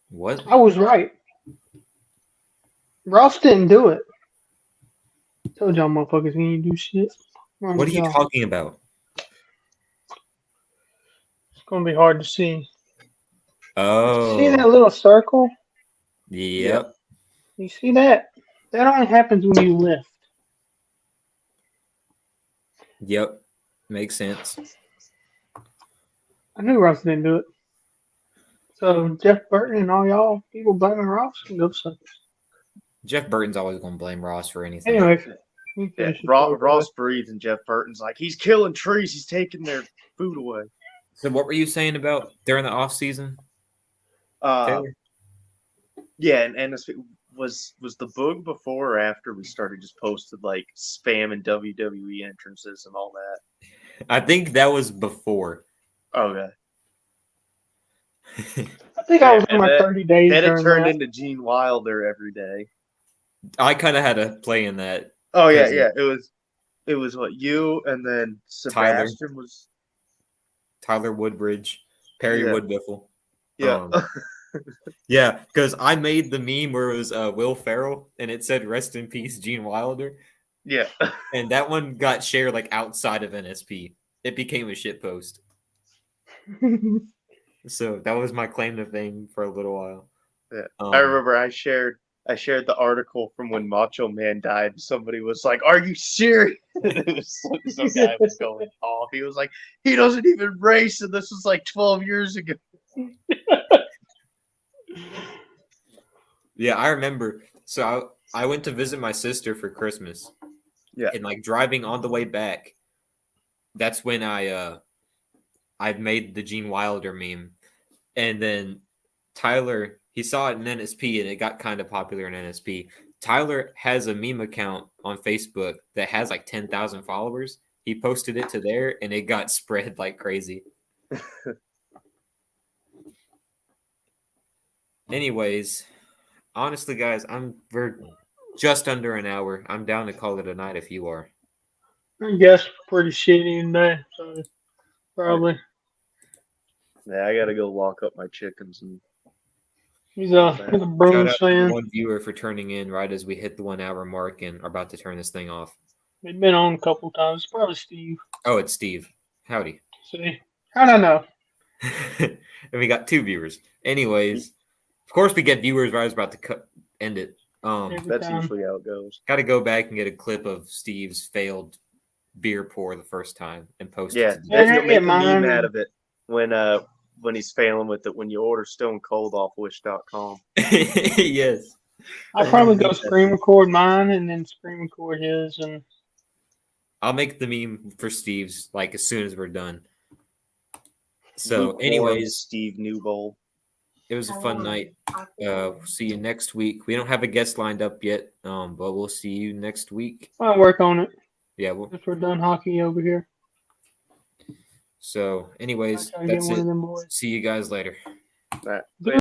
A: What?
C: I was right. Ralph didn't do it. Told y'all motherfuckers he ain't do shit.
A: What are you talking about?
C: It's gonna be hard to see.
A: Oh.
C: See that little circle?
A: Yep.
C: You see that? That only happens when you lift.
A: Yep. Makes sense.
C: I knew Ross didn't do it. So Jeff Burton and all y'all people blaming Ross can go suck.
A: Jeff Burton's always going to blame Ross for anything.
C: Anyway.
D: Yeah, Ross breathes and Jeff Burton's like, he's killing trees. He's taking their food away.
A: So what were you saying about during the off season?
D: Yeah, and NSP was the Boog before or after we started just posted like spam and WWE entrances and all that?
A: I think that was before.
D: Okay.
C: I think I was in my 30 days.
D: Then it turned into Gene Wilder every day.
A: I kind of had a play in that.
D: Oh yeah. It was what, you and then Sebastian was
A: Tyler Woodbridge, Perry Woodbiffle.
D: Yeah.
A: Yeah, because I made the meme where it was Will Ferrell and it said "Rest in peace, Gene Wilder."
D: Yeah.
A: And that one got shared like outside of NSP. It became a shit post. So that was my claim to fame for a little while.
D: Yeah. I remember I shared the article from when Macho Man died. Somebody was like, "Are you serious?" Some guy was going off. He was like, "He doesn't even race, and this was like 12 years ago."
A: Yeah, I remember. So I went to visit my sister for Christmas.
D: Yeah.
A: And like driving on the way back, that's when I made the Gene Wilder meme. And then Tyler, he saw it in NSP and it got kind of popular in NSP. Tyler has a meme account on Facebook that has like 10,000 followers. He posted it to there and it got spread like crazy. Anyways, honestly, guys, I'm very just under an hour. I'm down to call it a night if you are.
C: I guess pretty shitty today, so probably.
D: Yeah, I gotta go lock up my chickens and.
C: He's a
A: Shout
C: Bruins
A: out to the
C: fan.
A: one viewer for turning in right as we hit the 1 hour mark and are about to turn this thing off.
C: He's been on a couple times. Probably Steve.
A: Oh, it's Steve. Howdy.
C: See, I don't know.
A: And we got 2 viewers. Anyways, of course we get viewers right as about to end it.
D: That's usually how it goes.
A: Got to go back and get a clip of Steve's failed beer pour the first time and post
D: Yeah,
A: it.
D: that's gonna make a meme out of it when he's failing with it. When you order Stone Cold off Wish.com.
A: Yes.
C: I'll probably go screen record mine and then screen record his, and
A: I'll make the meme for Steve's like as soon as we're done. So, anyways,
D: Steve Newbold.
A: It was a fun night. See you next week. We don't have a guest lined up yet, but we'll see you next week.
C: I'll work on it.
A: Yeah.
C: If we're done hockey over here.
A: So, anyways,
C: I'll get
A: that's
C: one
A: it.
C: of them boys.
A: See you guys later.
D: That.